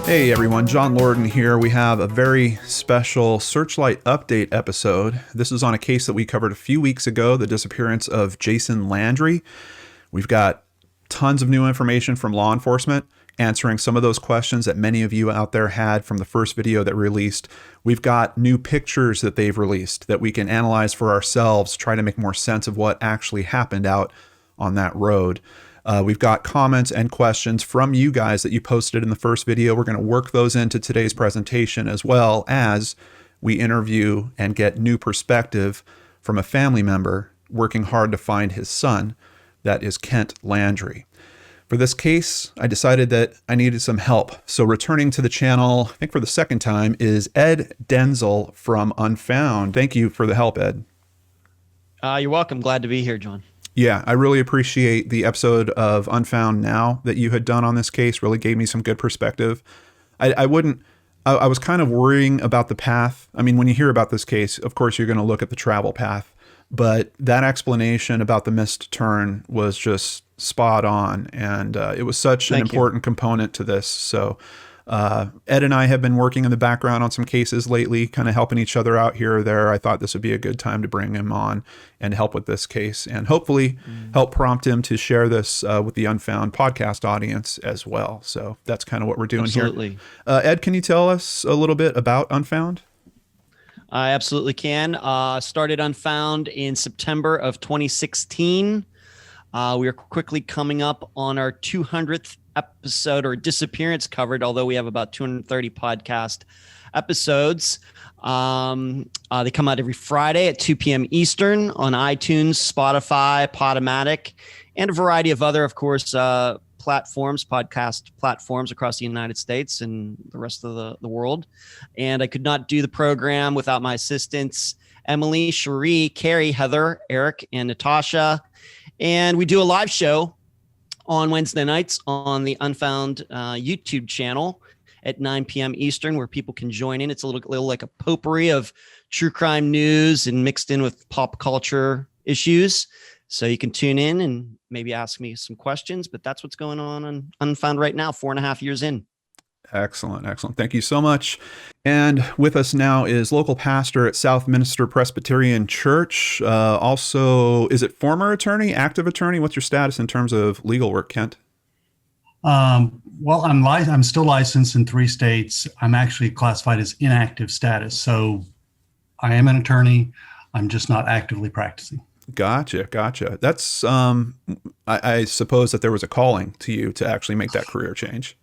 Hey everyone, John Lorden here. We have a very special Searchlight update episode. This is on a case that we covered a few weeks ago, the disappearance of Jason Landry. We've got tons of new information from law enforcement, answering some of those questions that many of you out there had from the first video that we released. We've got new pictures that they've released that we can analyze for ourselves, try to make more sense of what actually happened out on that road. We've got comments and questions from you guys that you posted in the first video. We're going to work those into today's presentation, as well as we interview and get new perspective from a family member working hard to find his son. That is Kent Landry. For this case, I decided that I needed some help. So returning to the channel, I think for the second time, is Ed Dentzel from Unfound. Thank you for the help, Ed. You're welcome. Glad to be here, John. Yeah, I really appreciate the episode of Unfound Now that you had done on this case. Really gave me some good perspective. I was kind of worrying about the path. I mean, when you hear about this case, of course, you're going to look at the travel path. But that explanation about the missed turn was just spot on. And it was such an important component to this. So Ed and I have been working in the background on some cases lately, kind of helping each other out here or there. I thought this would be a good time to bring him on and help with this case, and hopefully help prompt him to share this with the Unfound podcast audience as well. So that's kind of what we're doing here. Ed, can you tell us a little bit about Unfound? I absolutely can. Started Unfound in September of 2016. We are quickly coming up on our 200th episode or disappearance covered, although we have about 230 podcast episodes. They come out every Friday at 2 p.m. Eastern on iTunes, Spotify, Podomatic, and a variety of other, of course, podcast platforms across the United States and the rest of the world. And I could not do the program without my assistants, Emily, Cherie, Carrie, Heather, Eric, and Natasha. And we do a live show on Wednesday nights on the Unfound YouTube channel at 9 p.m. Eastern, where people can join in. It's a little like a potpourri of true crime news and mixed in with pop culture issues. So you can tune in and maybe ask me some questions, but that's what's going on Unfound right now, 4.5 years in. Excellent. Excellent. Thank you so much. And with us now is local pastor at Southminster Presbyterian Church. Also, is it former attorney, active attorney? What's your status in terms of legal work, Kent? Well, I'm still licensed in 3 states. I'm actually classified as inactive status. So I am an attorney. I'm just not actively practicing. Gotcha. That's, I suppose that there was a calling to you to actually make that career change.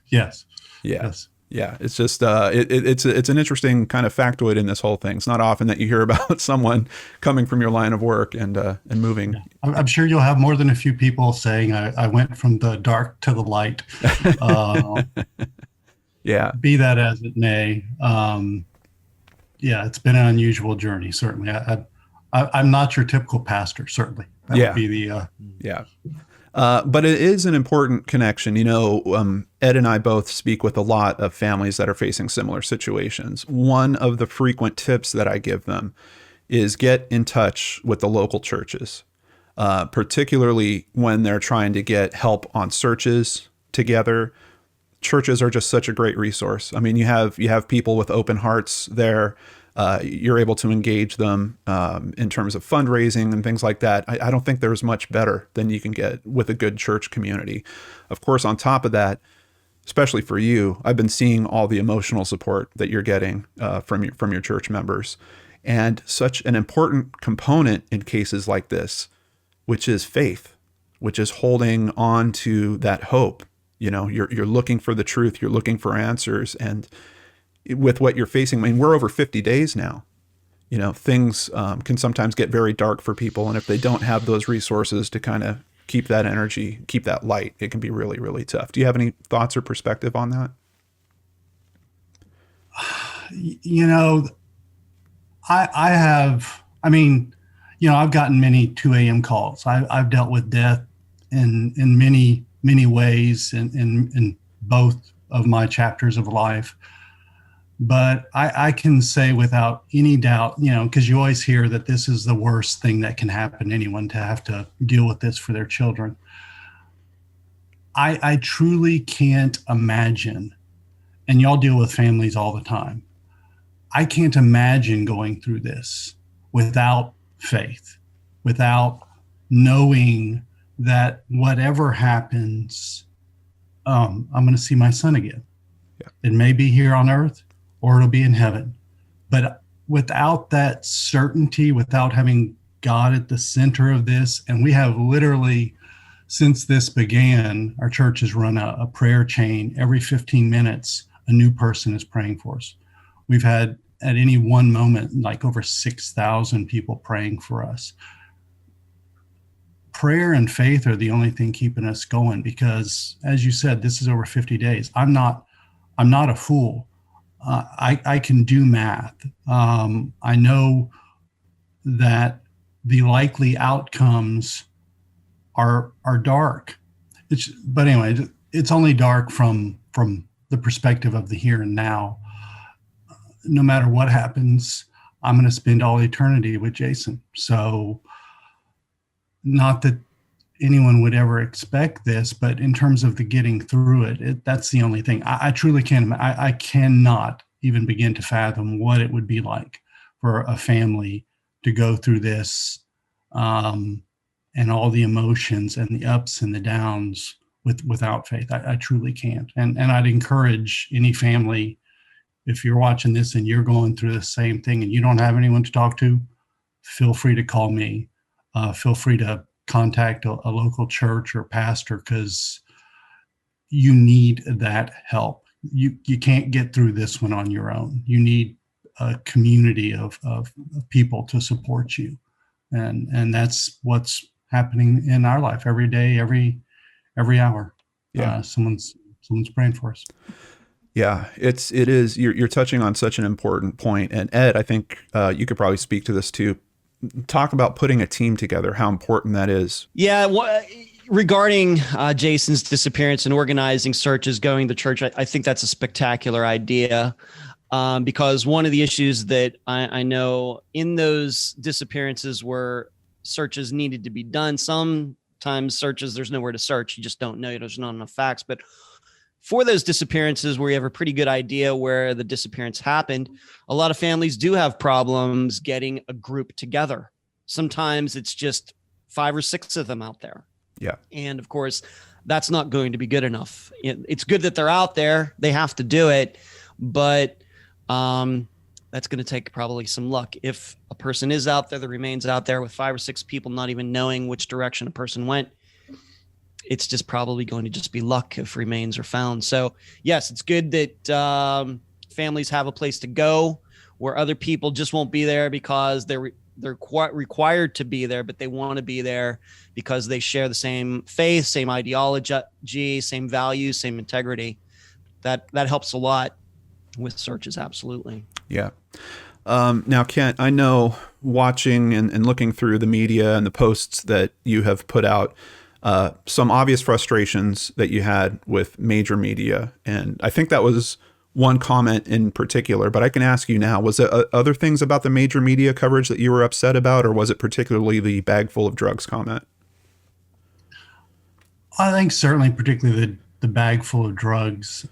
Yes. Yeah. Yes. Yeah. It's just, it's an interesting kind of factoid in this whole thing. It's not often that you hear about someone coming from your line of work and moving. Yeah. I'm sure you'll have more than a few people saying I went from the dark to the light. Yeah. Be that as it may. Yeah, it's been an unusual journey, certainly. I'm not your typical pastor, certainly. That would be the... Yeah. But it is an important connection. You know, Ed and I both speak with a lot of families that are facing similar situations. One of the frequent tips that I give them is get in touch with the local churches, particularly when they're trying to get help on searches together. Churches are just such a great resource. I mean, you have people with open hearts there. You're able to engage them in terms of fundraising and things like that. I don't think there's much better than you can get with a good church community. Of course, on top of that, especially for you, I've been seeing all the emotional support that you're getting from your church members, and such an important component in cases like this, which is faith, which is holding on to that hope. You know, you're looking for the truth, you're looking for answers, and with what you're facing, I mean, we're over 50 days now. You know, things can sometimes get very dark for people. And if they don't have those resources to kind of keep that energy, keep that light, it can be really, really tough. Do you have any thoughts or perspective on that? You know, I've gotten many 2 a.m. calls. I've dealt with death in many, many ways in both of my chapters of life. But I can say without any doubt, you know, because you always hear that this is the worst thing that can happen to anyone, to have to deal with this for their children. I truly can't imagine, and y'all deal with families all the time. I can't imagine going through this without faith, without knowing that whatever happens, I'm going to see my son again. Yeah. It may be here on earth or it'll be in heaven. But without that certainty, without having God at the center of this, and we have literally, since this began, our church has run a prayer chain. Every 15 minutes, a new person is praying for us. We've had at any one moment, like over 6,000 people praying for us. Prayer and faith are the only thing keeping us going, because as you said, this is over 50 days. I'm not a fool. I can do math. I know that the likely outcomes are dark. But anyway, it's only dark from the perspective of the here and now. No matter what happens, I'm going to spend all eternity with Jason. So not that anyone would ever expect this, but in terms of the getting through it, that's the only thing. I truly can't. I cannot even begin to fathom what it would be like for a family to go through this, and all the emotions and the ups and the downs without faith. I truly can't. And I'd encourage any family, if you're watching this and you're going through the same thing and you don't have anyone to talk to, feel free to call me. Feel free to contact a local church or pastor, because you need that help. You can't get through this one on your own. You need a community of people to support you. And that's what's happening in our life every day, every hour. Yeah. Someone's praying for us. Yeah, it is. You're touching on such an important point. And Ed, I think you could probably speak to this too. Talk about putting a team together, how important that is. Yeah. Regarding Jason's disappearance and organizing searches, going to church, I think that's a spectacular idea, because one of the issues that I know in those disappearances where searches needed to be done, sometimes searches, there's nowhere to search. You just don't know. There's not enough facts. But for those disappearances where you have a pretty good idea where the disappearance happened, a lot of families do have problems getting a group together. Sometimes it's just 5 or 6 of them out there. Yeah. And of course, that's not going to be good enough. It's good that they're out there. They have to do it. But that's going to take probably some luck. If a person is out there that remains out there with 5 or 6 people not even knowing which direction a person went, it's just probably going to just be luck if remains are found. So yes, it's good that families have a place to go where other people just won't be there because they're quite required to be there, but they want to be there because they share the same faith, same ideology, same values, same integrity. That helps a lot with searches. Absolutely. Yeah. Now, Kent, I know watching and looking through the media and the posts that you have put out, some obvious frustrations that you had with major media. And I think that was one comment in particular, but I can ask you now, was there other things about the major media coverage that you were upset about, or was it particularly the bag full of drugs comment? I think certainly particularly the bag full of drugs.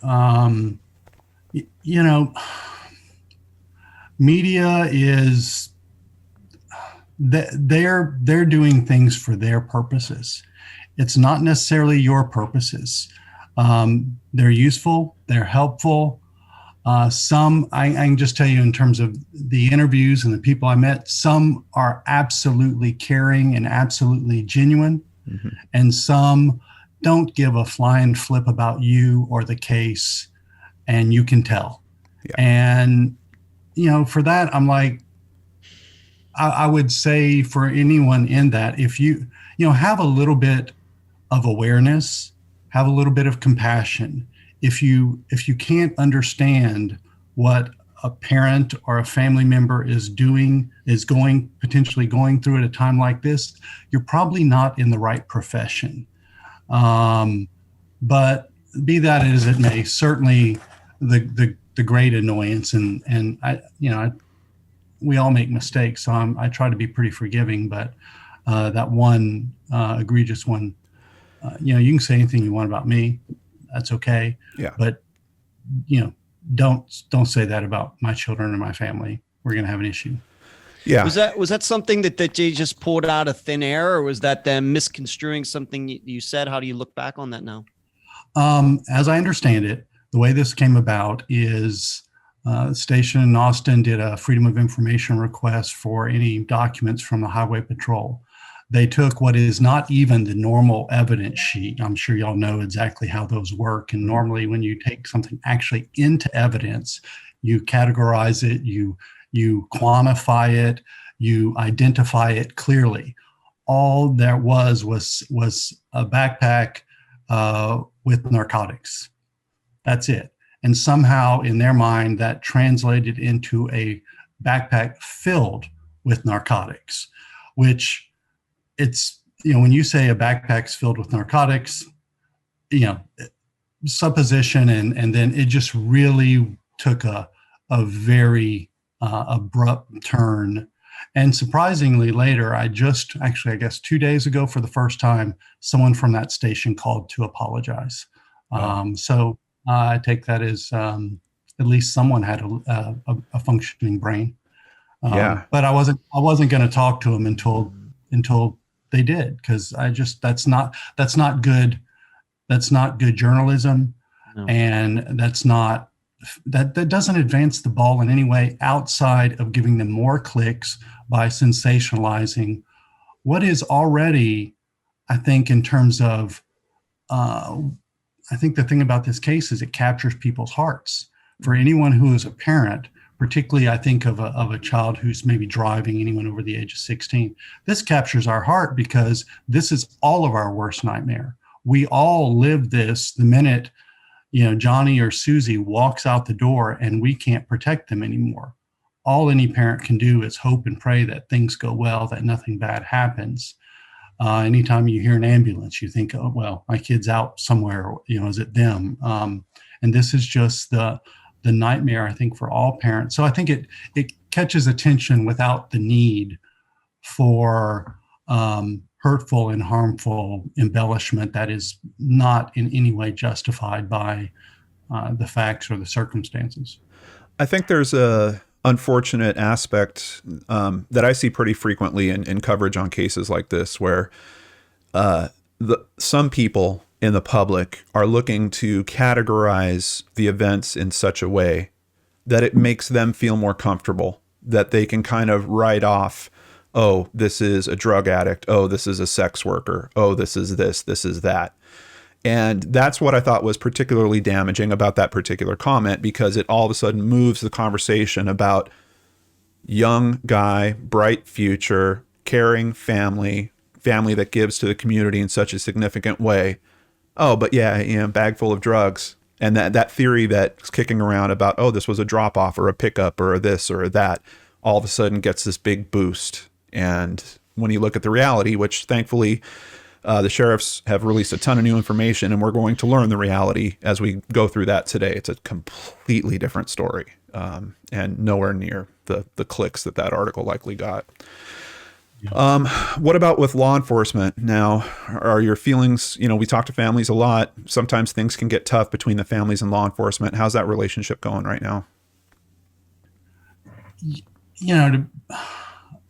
Media is, they're doing things for their purposes. It's not necessarily your purposes. They're useful, they're helpful. Some, I can just tell you in terms of the interviews and the people I met, some are absolutely caring and absolutely genuine. Mm-hmm. And some don't give a flying flip about you or the case, and you can tell. Yeah. And, for that, I'm like, I would say for anyone in that, if you have a little bit of awareness, have a little bit of compassion. If you can't understand what a parent or a family member is potentially going through at a time like this, you're probably not in the right profession. But be that as it may, certainly the great annoyance, and we all make mistakes, so I try to be pretty forgiving, but that one egregious one you can say anything you want about me. That's okay. Yeah. But, don't say that about my children or my family. We're going to have an issue. Yeah. Was that something that they just pulled out of thin air, or was that them misconstruing something you said? How do you look back on that now? As I understand it, the way this came about is the station in Austin did a Freedom of Information request for any documents from the Highway Patrol. They took what is not even the normal evidence sheet. I'm sure y'all know exactly how those work. And normally when you take something actually into evidence, you categorize it, you quantify it, you identify it clearly. All there was a backpack with narcotics. That's it. And somehow in their mind that translated into a backpack filled with narcotics, which it's, when you say a backpack's filled with narcotics, supposition, and then it just really took a very abrupt turn. And surprisingly later, I guess 2 days ago, for the first time, someone from that station called to apologize. Wow. So I take that as at least someone had a functioning brain. Yeah. But I wasn't going to talk to them until they did, because that's not good. That's not good journalism. No. And that doesn't advance the ball in any way outside of giving them more clicks by sensationalizing what is already, I think, in terms of, I think the thing about this case is it captures people's hearts. For anyone who is a parent, particularly I think of a child who's maybe driving, anyone over the age of 16, this captures our heart because this is all of our worst nightmare. We all live this the minute, Johnny or Susie walks out the door and we can't protect them anymore. All any parent can do is hope and pray that things go well, that nothing bad happens. Anytime you hear an ambulance, you think, oh, well, my kid's out somewhere, is it them? And this is just the nightmare, I think, for all parents. So I think it catches attention without the need for hurtful and harmful embellishment that is not in any way justified by the facts or the circumstances. I think there's a unfortunate aspect that I see pretty frequently in coverage on cases like this, where some people in the public are looking to categorize the events in such a way that it makes them feel more comfortable, that they can kind of write off, oh, this is a drug addict. Oh, this is a sex worker. Oh, this is that. And that's what I thought was particularly damaging about that particular comment, because it all of a sudden moves the conversation about young guy, bright future, caring family that gives to the community in such a significant way. Oh, but yeah, bag full of drugs. And that theory that's kicking around about, oh, this was a drop off or a pickup or a this or a that, all of a sudden gets this big boost. And when you look at the reality, which thankfully the sheriffs have released a ton of new information, and we're going to learn the reality as we go through that today. It's a completely different story, and nowhere near the clicks that article likely got. Yeah. What about with law enforcement? Now, are your feelings, we talk to families a lot. Sometimes things can get tough between the families and law enforcement. How's that relationship going right now?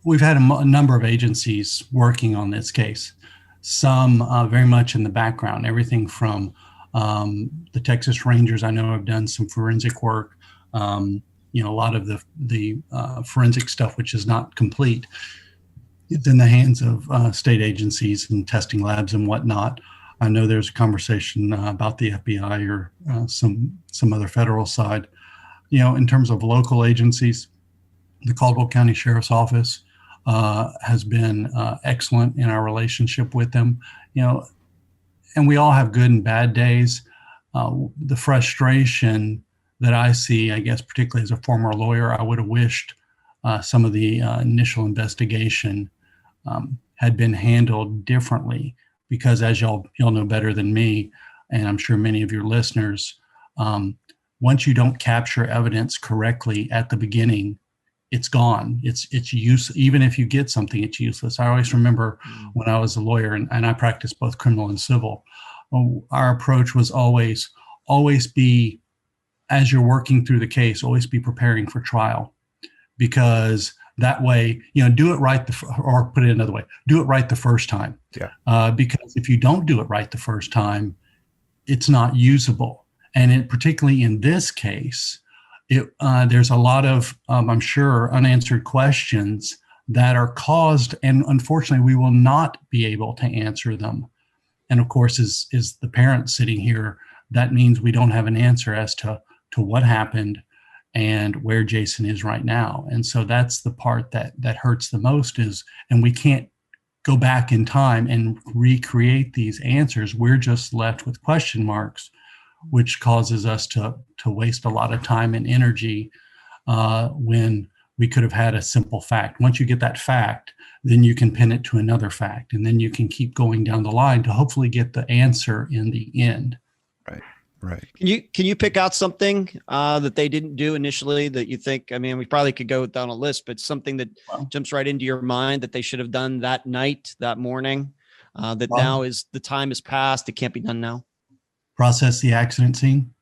We've had a number of agencies working on this case. Some very much in the background, everything from the Texas Rangers. I know have done some forensic work. A lot of the forensic stuff, which is not complete, it's in the hands of state agencies and testing labs and whatnot. I know there's a conversation about the FBI or some other federal side. In terms of local agencies, the Caldwell County Sheriff's Office has been excellent in our relationship with them. And we all have good and bad days. The frustration that I see, I guess, particularly as a former lawyer, I would have wished some of the initial investigation had been handled differently, because as y'all know better than me, and I'm sure many of your listeners, once you don't capture evidence correctly at the beginning, it's gone. It's use. Even if you get something, it's useless. I always remember when I was a lawyer and I practiced both criminal and civil. Our approach was always be, as you're working through the case, always be preparing for trial, because that way, do it right, or put it another way, do it right the first time. Yeah. Because if you don't do it right the first time, it's not usable. And particularly in this case, there's a lot of, I'm sure, unanswered questions that are caused, and unfortunately, we will not be able to answer them. And of course, is the parent sitting here, that means we don't have an answer as to what happened and where Jason is right now. And so that's the part that hurts the most and we can't go back in time and recreate these answers. We're just left with question marks, which causes us to waste a lot of time and energy when we could have had a simple fact. Once you get that fact, then you can pin it to another fact, and then you can keep going down the line to hopefully get the answer in the end. Right. Can you pick out something that they didn't do initially that you think, I mean, we probably could go down a list, but something that jumps right into your mind that they should have done that night, that morning, now is the time has passed. It can't be done now. Process the accident scene,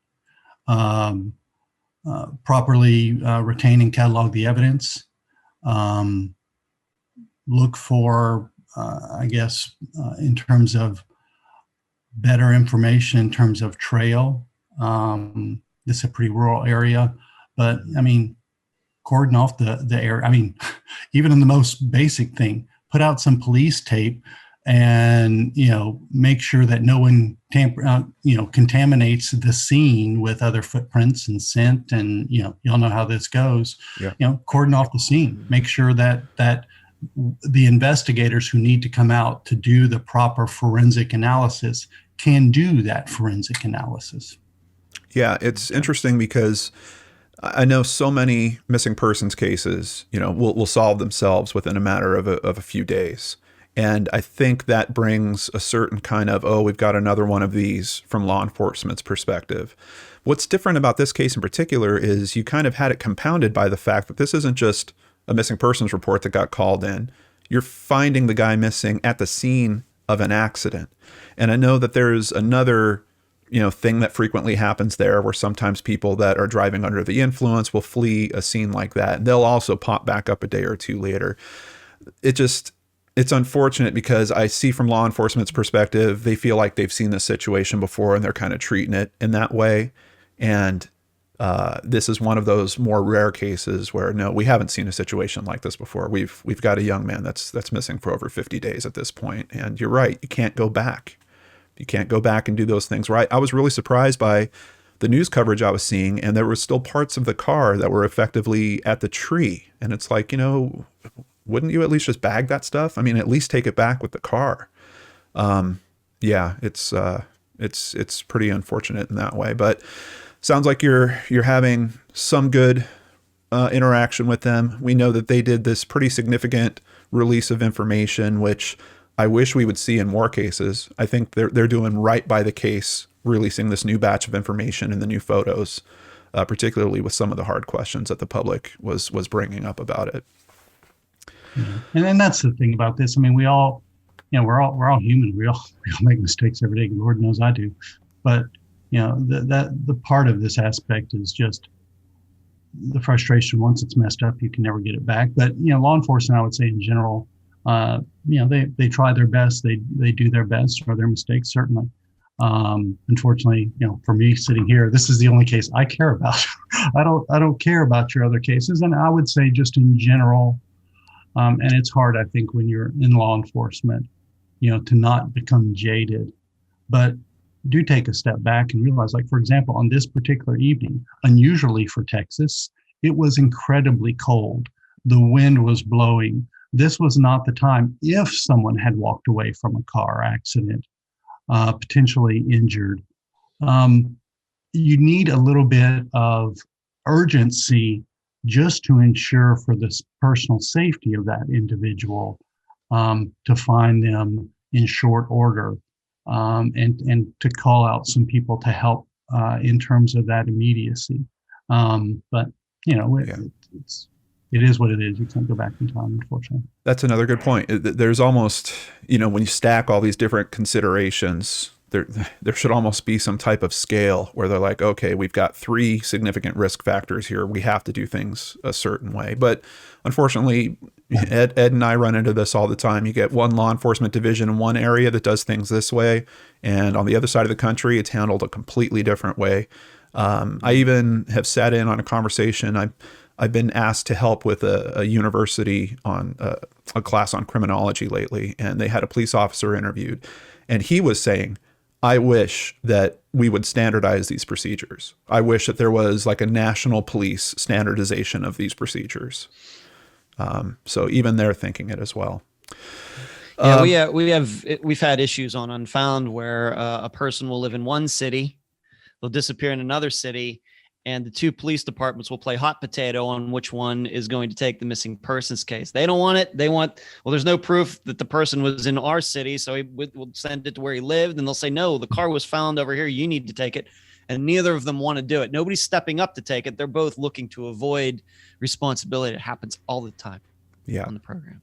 properly retain and catalog the evidence, look for, in terms of better information in terms of trail. This is a pretty rural area, but I mean, cordon off the area. I mean, even in the most basic thing, put out some police tape and, make sure that no one contaminates the scene with other footprints and scent. And, y'all know how this goes. Yeah. Cordon off the scene, make sure that the investigators who need to come out to do the proper forensic analysis can do that forensic analysis. Yeah, it's interesting because I know so many missing persons cases, will solve themselves within a matter of a few days. And I think that brings a certain kind of, we've got another one of these from law enforcement's perspective. What's different about this case in particular is you kind of had it compounded by the fact that this isn't just a missing persons report that got called in. You're finding the guy missing at the scene of an accident. And I know that there's another, thing that frequently happens there where sometimes people that are driving under the influence will flee a scene like that. They'll also pop back up a day or two later. It's unfortunate because I see from law enforcement's perspective, they feel like they've seen this situation before and they're kind of treating it in that way. And this is one of those more rare cases where, no, we haven't seen a situation like this before. We've got a young man that's missing for over 50 days at this point. And you're right. You can't go back. You can't go back and do those things right. I was really surprised by the news coverage I was seeing, and there were still parts of the car that were effectively at the tree. And it's like, wouldn't you at least just bag that stuff? I mean, at least take it back with the car. Yeah, it's pretty unfortunate in that way, but sounds like you're having some good interaction with them. We know that they did this pretty significant release of information, which I wish we would see in more cases. I think they're doing right by the case, releasing this new batch of information and the new photos, particularly with some of the hard questions that the public was bringing up about it. And then that's the thing about this. I mean, we all, we're all human. We all make mistakes every day. Lord knows I do. But the part of this aspect is just the frustration. Once it's messed up, you can never get it back. But law enforcement, I would say in general, they try their best. They do their best, or their mistakes certainly. Unfortunately, for me sitting here, this is the only case I care about. I don't care about your other cases, and I would say just in general. And it's hard, I think, when you're in law enforcement, to not become jaded, but do take a step back and realize, like, for example, on this particular evening, unusually for Texas, it was incredibly cold. The wind was blowing. This was not the time, if someone had walked away from a car accident, potentially injured. You need a little bit of urgency just to ensure for the personal safety of that individual, to find them in short order, and to call out some people to help in terms of that immediacy. But it is what it is. You can't go back in time, unfortunately. That's another good point. There's almost, when you stack all these different considerations, there should almost be some type of scale where they're like, okay, we've got 3 significant risk factors here. We have to do things a certain way. But unfortunately, Ed and I run into this all the time. You get one law enforcement division in one area that does things this way, and on the other side of the country, it's handled a completely different way. I even have sat in on a conversation. I've been asked to help with a university on a class on criminology lately, and they had a police officer interviewed, and he was saying, I wish that we would standardize these procedures. I wish that there was like a national police standardization of these procedures. So even they're thinking it as well. Yeah, we've had issues on Unfound where a person will live in one city, they'll disappear in another city, and the 2 police departments will play hot potato on which one is going to take the missing persons case. They don't want it. They want, well, there's no proof that the person was in our city, so we'll send it to where he lived, and they'll say, no, the car was found over here. You need to take it. And neither of them want to do it. Nobody's stepping up to take it. They're both looking to avoid responsibility. It happens all the time on the program.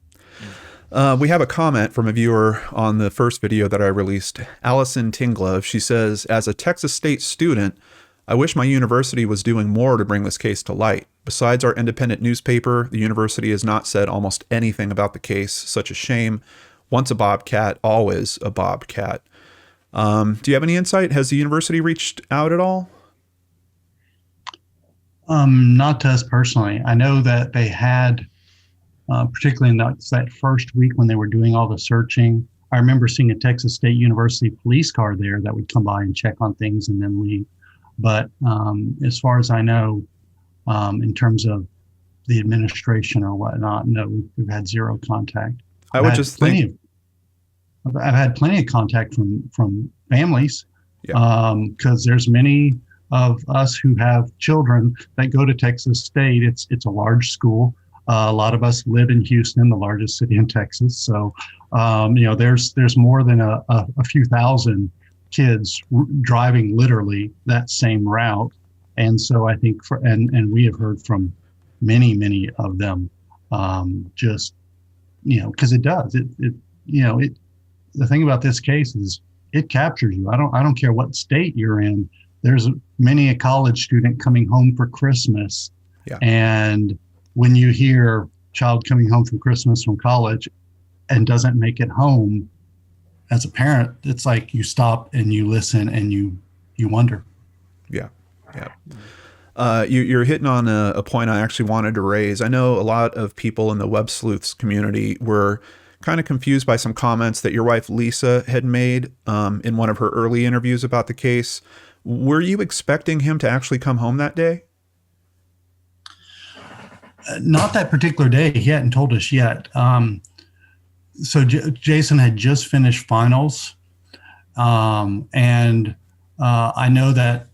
Yeah. We have a comment from a viewer on the first video that I released, Allison Tinglove. She says, as a Texas State student, I wish my university was doing more to bring this case to light. Besides our independent newspaper, the university has not said almost anything about the case. Such a shame. Once a bobcat, always a bobcat. Do you have any insight? Has the university reached out at all? Not to us personally. I know that they had, particularly in that first week when they were doing all the searching, I remember seeing a Texas State University police car there that would come by and check on things and then leave. But as far as I know, in terms of the administration or whatnot, no, we've had 0 contact. I would just think I've had plenty of contact from families, yeah. Because there's many of us who have children that go to Texas State. It's a large school. A lot of us live in Houston, the largest city in Texas. So, there's more than a few thousand kids driving literally that same route. And so I think and we have heard from many of them, just, because it does, the thing about this case is it captures you. I don't care what state you're in. There's many a college student coming home for Christmas. Yeah. And when you hear child coming home from Christmas from college and doesn't make it home, as a parent, it's like you stop and you listen and you wonder. Yeah. You're hitting on a point I actually wanted to raise. I know a lot of people in the web sleuths community were kind of confused by some comments that your wife Lisa had made in one of her early interviews about the case. Were you expecting him to actually come home that day? Not that particular day. He hadn't told us yet. So Jason had just finished finals. And I know that,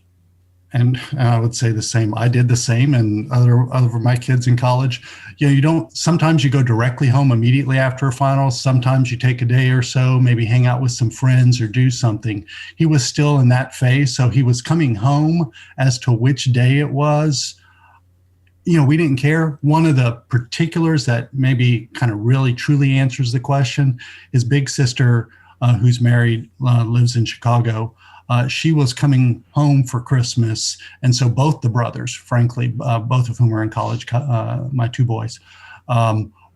and I would say the same, I did the same, and other of my kids in college, sometimes you go directly home immediately after a final. Sometimes you take a day or so, maybe hang out with some friends or do something. He was still in that phase. So he was coming home. As to which day it was, we didn't care. One of the particulars that maybe kind of really truly answers the question, his big sister, who's married, lives in Chicago. She was coming home for Christmas. And so both the brothers, frankly, both of whom are in college, my 2 boys,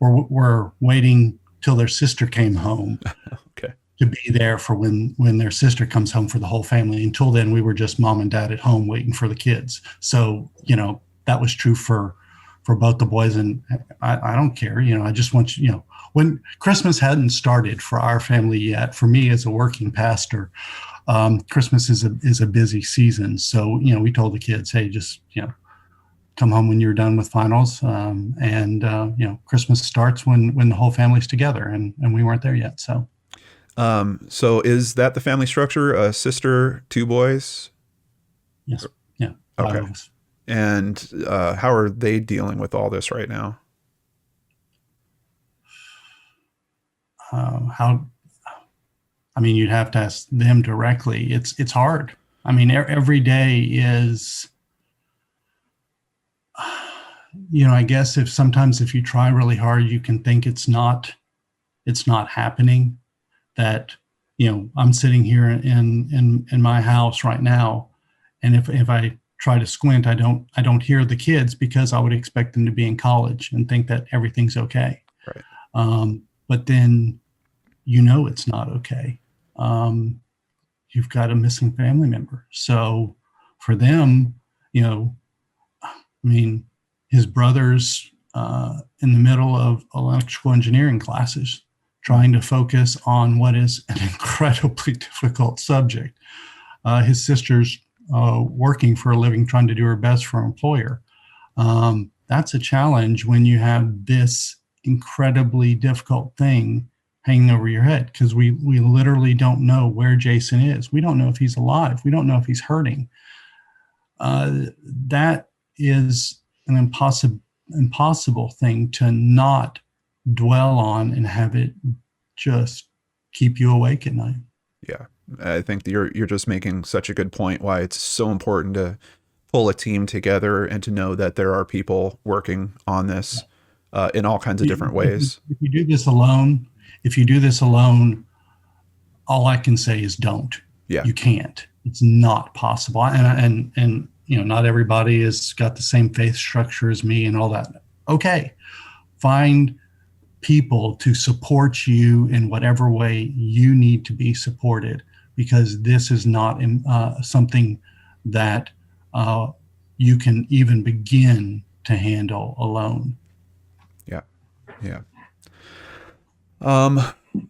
were waiting till their sister came home. Okay. To be there for when their sister comes home for the whole family. Until then, we were just mom and dad at home waiting for the kids. So, that was true for both the boys. And I don't care, I just want you, when Christmas hadn't started for our family yet, for me as a working pastor, Christmas is a busy season. So, we told the kids, hey, just, come home when you're done with finals. Christmas starts when the whole family's together, and we weren't there yet. So, so is that the family structure? A sister, 2 boys? Yes. Yeah. Okay. And how are they dealing with all this right now? You'd have to ask them directly. It's hard. Every day is, I guess sometimes if you try really hard, you can think it's not happening. That, I'm sitting here in my house right now, and if I try to squint, I don't hear the kids because I would expect them to be in college and think that everything's okay. Right. But then, it's not okay. You've got a missing family member. So for them, his brother's in the middle of electrical engineering classes, trying to focus on what is an incredibly difficult subject. His sister's working for a living, trying to do her best for her employer. That's a challenge when you have this incredibly difficult thing hanging over your head, because we literally don't know where Jason is. We don't know if he's alive. We don't know if he's hurting. That is an impossible thing to not dwell on and have it just keep you awake at night. Yeah. I think you're just making such a good point why it's so important to pull a team together and to know that there are people working on this in all kinds of different ways. If you do this alone, all I can say is don't. Yeah. You can't. It's not possible. And not everybody has got the same faith structure as me and all that. Okay. Find people to support you in whatever way you need to be supported, because this is not something that you can even begin to handle alone. Yeah. Yeah.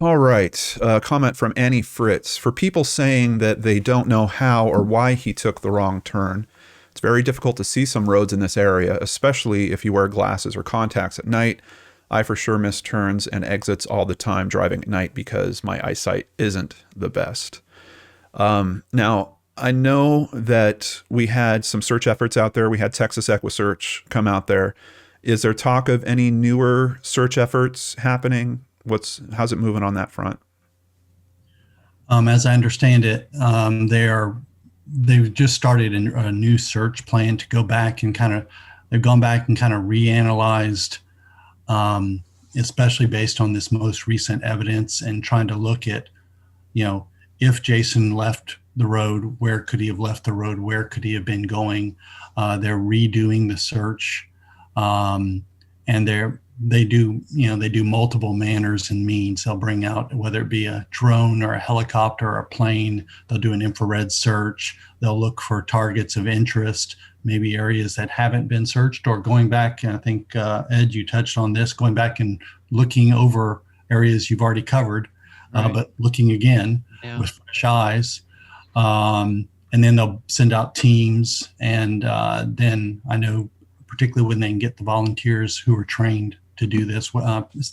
All right. Comment from Annie Fritz. For people saying that they don't know how or why he took the wrong turn, it's very difficult to see some roads in this area, especially if you wear glasses or contacts at night. I for sure miss turns and exits all the time driving at night because my eyesight isn't the best. Now, I know that we had some search efforts out there. We had Texas EquiSearch come out there. Is there talk of any newer search efforts happening? How's it moving on that front? As I understand it, they've just started a new search plan to go back and they've gone back and reanalyzed, especially based on this most recent evidence, and trying to look at, if Jason left the road, where could he have left the road? Where could he have been going? They're redoing the search, and they do multiple manners and means. They'll bring out, whether it be a drone or a helicopter or a plane, they'll do an infrared search. They'll look for targets of interest, maybe areas that haven't been searched, or going back, and I think, Ed, you touched on this, going back and looking over areas you've already covered, right, but looking again with fresh eyes. And then they'll send out teams. And then I know, particularly when they can get the volunteers who are trained to do this.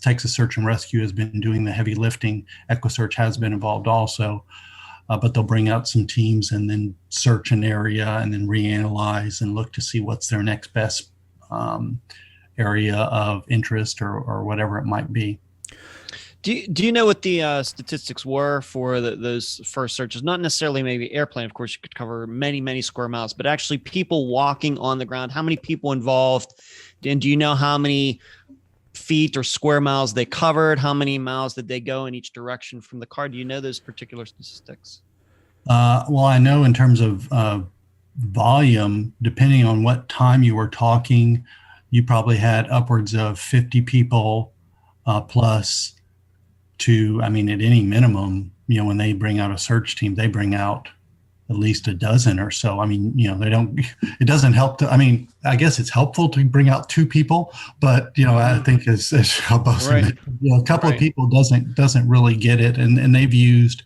Texas Search and Rescue has been doing the heavy lifting. EquiSearch has been involved also, but they'll bring out some teams and then search an area and then reanalyze and look to see what's their next best area of interest or whatever it might be. Do you know what the statistics were for those first searches? Not necessarily maybe airplane. Of course, you could cover many, many square miles, but actually people walking on the ground. How many people involved? And do you know how many feet or square miles they covered? How many miles did they go in each direction from the car? Do you know those particular statistics? Well, I know in terms of volume, depending on what time you were talking, you probably had upwards of 50 people plus to, at any minimum, when they bring out a search team, they bring out at least a dozen or so. It doesn't help to, I guess it's helpful to bring out two people, but, I think as both, right, a couple of people doesn't really get it. And they've used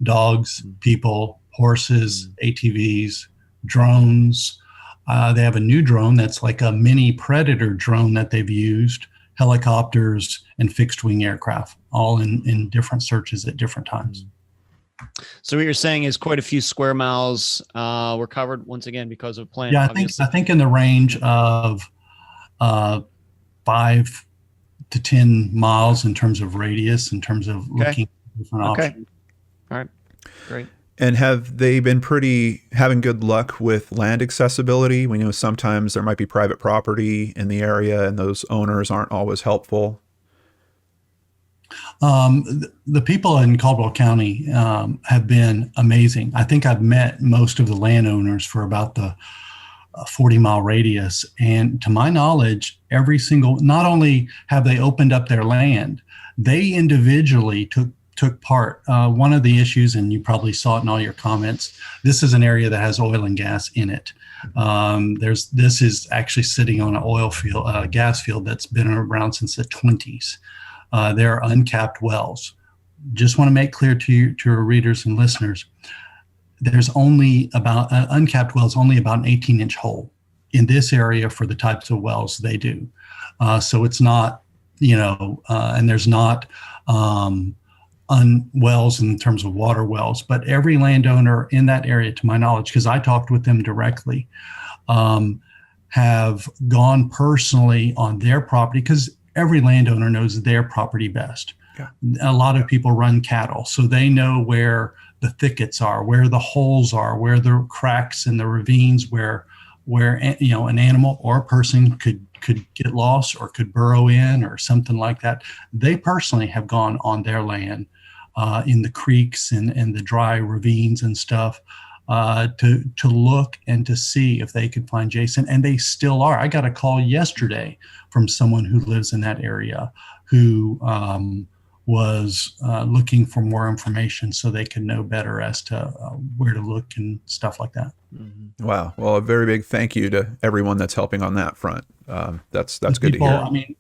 dogs, people, horses, ATVs, drones. They have a new drone that's like a mini Predator drone that they've used, helicopters, and fixed wing aircraft, all in different searches at different times. So what you're saying is quite a few square miles were covered once again because of plan. Yeah, I think in the range of 5 to 10 miles in terms of radius, in terms of looking at different options. All right, great. And have they been having good luck with land accessibility? We know sometimes there might be private property in the area and those owners aren't always helpful. The people in Caldwell County have been amazing. I think I've met most of the landowners for about the 40-mile radius. And to my knowledge, not only have they opened up their land, they individually took part. One of the issues, and you probably saw it in all your comments, this is an area that has oil and gas in it. This is actually sitting on an oil field, gas field that's been around since the 20s. There are uncapped wells. Just want to make clear to your readers and listeners, there's only about uncapped wells, only about an 18-inch hole in this area for the types of wells they do. So it's not, and there's not wells in terms of water wells, but every landowner in that area, to my knowledge, because I talked with them directly, have gone personally on their property, because every landowner knows their property best. Yeah. A lot of people run cattle, so they know where the thickets are, where the holes are, where the cracks and the ravines, where an animal or a person could get lost or could burrow in or something like that. They personally have gone on their land in the creeks and the dry ravines and stuff to look and to see if they could find Jason, and they still are. I got a call yesterday from someone who lives in that area who was looking for more information so they could know better as to where to look and stuff like that. Mm-hmm. Wow. Well, a very big thank you to everyone that's helping on that front. That's good to hear. I mean,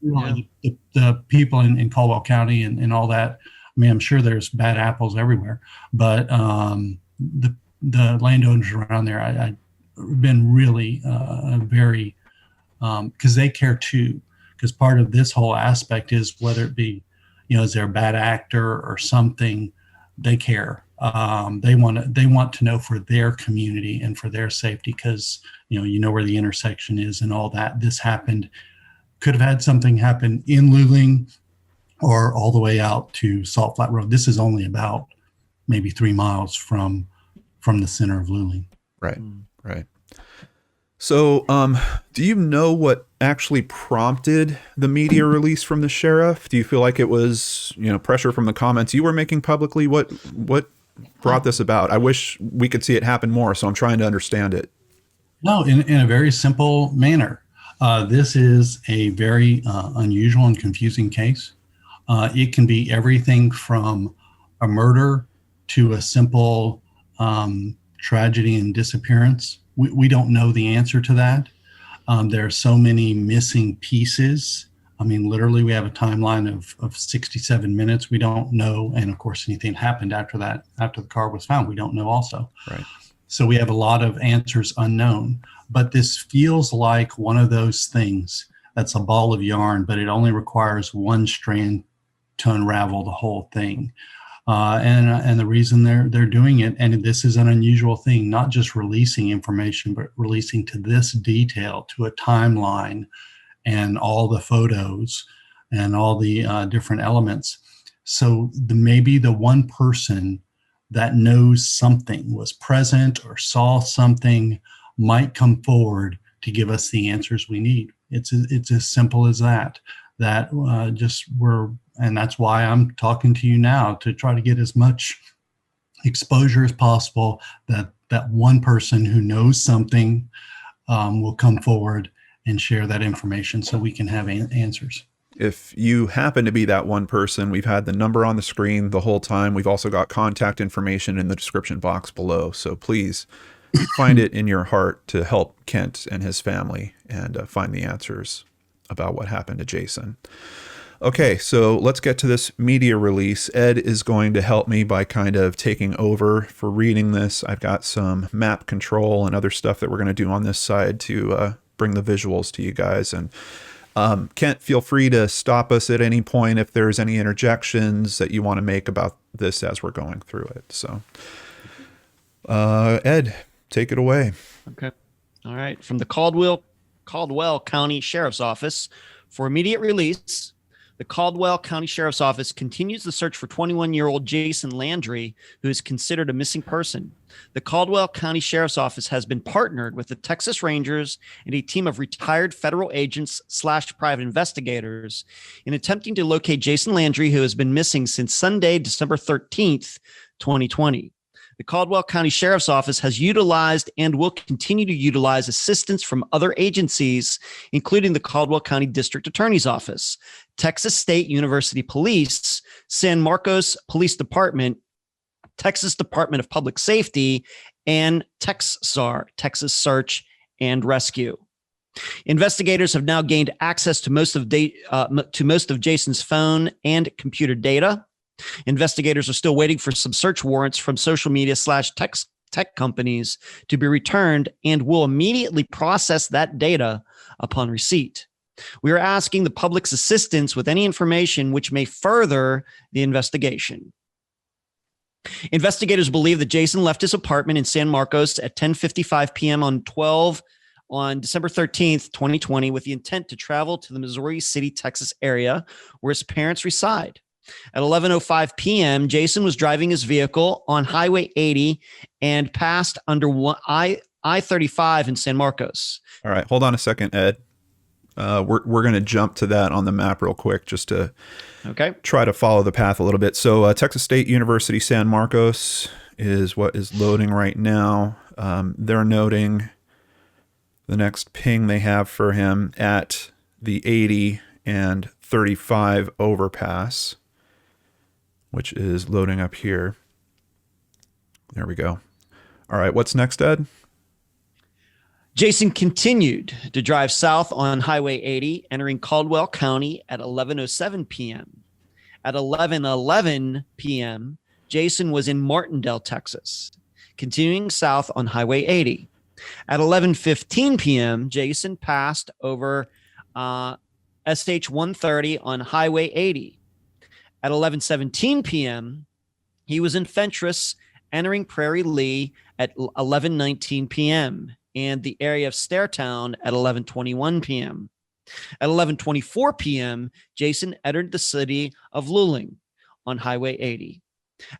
the people in Caldwell County and all that, I mean, I'm sure there's bad apples everywhere, but the landowners around there, I've been really very, because they care too, because part of this whole aspect is whether it be, is there a bad actor or something, they care. They want to know for their community and for their safety, because where the intersection is and all that. This could have had something happen in Luling or all the way out to Salt Flat Road. This is only about maybe 3 miles from the center of Luling. Right. Right. So, do you know what actually prompted the media release from the sheriff? Do you feel like it was, pressure from the comments you were making publicly? What brought this about? I wish we could see it happen more, so I'm trying to understand it. No, in a very simple manner. This is a very unusual and confusing case. It can be everything from a murder to a simple tragedy and disappearance. We don't know the answer to that. There are so many missing pieces. I mean, literally, we have a timeline of 67 minutes. We don't know. And of course, anything happened after that, after the car was found, we don't know also. Right. So we have a lot of answers unknown. But this feels like one of those things that's a ball of yarn, but it only requires one strand to unravel the whole thing. And the reason they're doing it, and this is an unusual thing, not just releasing information, but releasing to this detail, to a timeline and all the photos and all the different elements. So maybe the one person that knows something, was present or saw something, might come forward to give us the answers we need. It's as simple as that. And that's why I'm talking to you now, to try to get as much exposure as possible, that one person who knows something will come forward and share that information so we can have answers. If you happen to be that one person, we've had the number on the screen the whole time. We've also got contact information in the description box below. So please find it in your heart to help Kent and his family and find the answers about what happened to Jason. Okay, so let's get to this media release. Ed is going to help me by kind of taking over for reading this. I've got some map control and other stuff that we're going to do on this side to bring the visuals to you guys. And Kent, feel free to stop us at any point if there's any interjections that you want to make about this as we're going through it. So, Ed, take it away. Okay. All right. From the Caldwell County Sheriff's Office for immediate release, The Caldwell County Sheriff's Office continues the search for 21-year-old Jason Landry, who is considered a missing person. The Caldwell County Sheriff's Office has been partnered with the Texas Rangers and a team of retired federal agents / private investigators in attempting to locate Jason Landry, who has been missing since Sunday, December 13th, 2020. The Caldwell County Sheriff's Office has utilized and will continue to utilize assistance from other agencies, including the Caldwell County District Attorney's Office, Texas State University Police, San Marcos Police Department, Texas Department of Public Safety, and TexSAR, Texas Search and Rescue. Investigators have now gained access to most of Jason's phone and computer data. Investigators are still waiting for some search warrants from social media / tech companies to be returned and will immediately process that data upon receipt. We are asking the public's assistance with any information which may further the investigation. Investigators believe that Jason left his apartment in San Marcos at 10:55 p.m. on December 13th, 2020, with the intent to travel to the Missouri City, Texas area where his parents reside. At 11:05 p.m., Jason was driving his vehicle on Highway 80 and passed under I-35 in San Marcos. All right, hold on a second, Ed. We're going to jump to that on the map real quick just to try to follow the path a little bit. So Texas State University San Marcos is what is loading right now. They're noting the next ping they have for him at the 80 and 35 overpass, which is loading up here. There we go. All right, what's next, Ed? Jason continued to drive south on Highway 80, entering Caldwell County at 11:07 p.m. At 11:11 p.m., Jason was in Martindale, Texas, continuing south on Highway 80. At 11:15 p.m., Jason passed over SH 130 on Highway 80. At 11:17 p.m., he was in Fentress, entering Prairie Lee at 11:19 p.m. and the area of Stairtown at 11:21 p.m. At 11:24 p.m., Jason entered the city of Luling on Highway 80.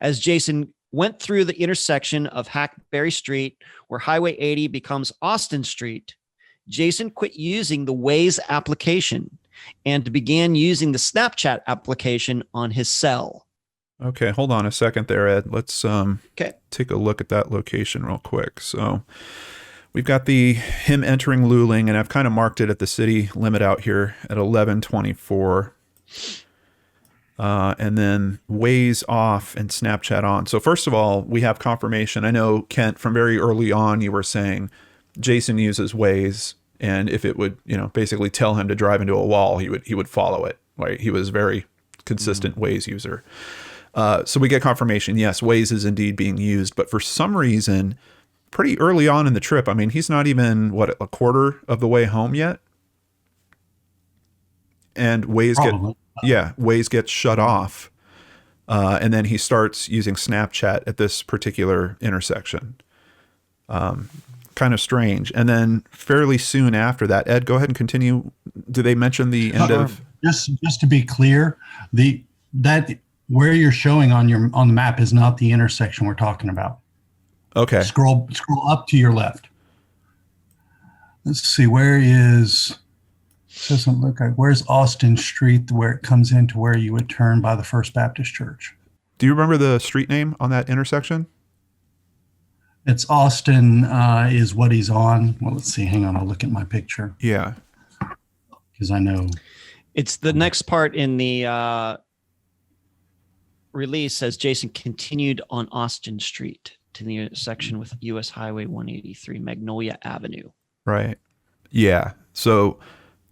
As Jason went through the intersection of Hackberry Street, where Highway 80 becomes Austin Street, Jason quit using the Waze application and began using the Snapchat application on his cell. Okay, hold on a second there, Ed. Let's take a look at that location real quick. So we've got him entering Luling, and I've kind of marked it at the city limit out here at 11:24. And then Waze off and Snapchat on. So first of all, we have confirmation. I know, Kent, from very early on, you were saying Jason uses Waze, and if it would, basically tell him to drive into a wall, he would follow it. Right? He was a very consistent Waze user. So we get confirmation. Yes, Waze is indeed being used, but for some reason, pretty early on in the trip, I mean, he's not even a quarter of the way home yet, and Waze gets shut off, and then he starts using Snapchat at this particular intersection. Kind of strange. And then fairly soon after that, Ed, go ahead and continue. Do they mention the end of? Just to be clear, that where you're showing on the map is not the intersection we're talking about. Okay. Scroll up to your left. Let's see, doesn't look like, where's Austin Street, where it comes into where you would turn by the First Baptist Church? Do you remember the street name on that intersection? It's Austin is what he's on. Well, let's see. Hang on. I'll look at my picture. Yeah. Because I know. It's the next part in the release says Jason continued on Austin Street to the intersection with U.S. Highway 183, Magnolia Avenue. Right. Yeah. So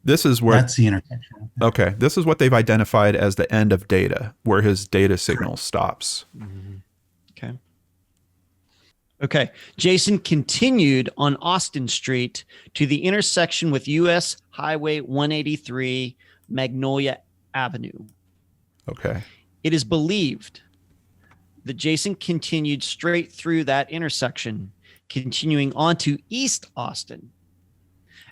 this is where... That's the intersection. Okay. This is what they've identified as the end of data, where his data signal stops. Mm-hmm. Okay. Jason continued on Austin Street to the intersection with U.S. Highway 183, Magnolia Avenue. Okay. It is believed that Jason continued straight through that intersection, continuing on to East Austin.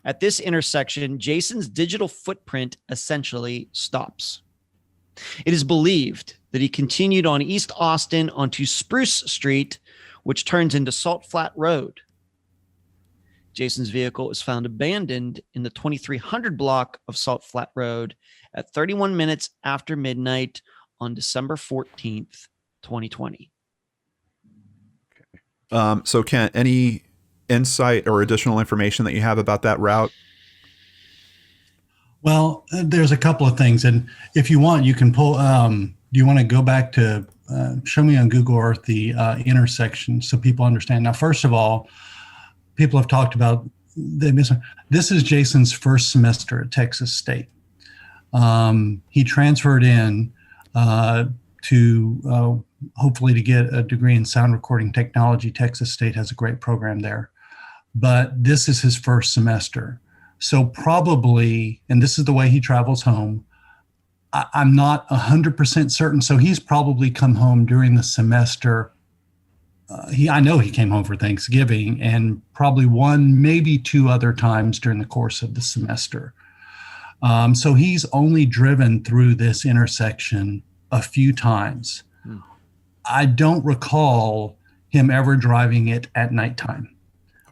At this intersection, Jason's digital footprint essentially stops. It is believed that he continued on East Austin onto Spruce Street, which turns into Salt Flat Road. Jason's vehicle is found abandoned in the 2300 block of Salt Flat Road at 31 minutes after midnight on December 14th, 2020. So Kent, any insight or additional information that you have about that route? Well, there's a couple of things, and if you want, you can pull. Do you want to go back to show me on Google Earth the intersection so people understand? Now, first of all, people have talked about this is Jason's first semester at Texas State. He transferred in to hopefully to get a degree in sound recording technology. Texas State has a great program there, but this is his first semester. So probably, and this is the way he travels home, I'm not 100% certain. So he's probably come home during the semester. I know he came home for Thanksgiving and probably one, maybe two other times during the course of the semester. So he's only driven through this intersection a few times. I don't recall him ever driving it at nighttime,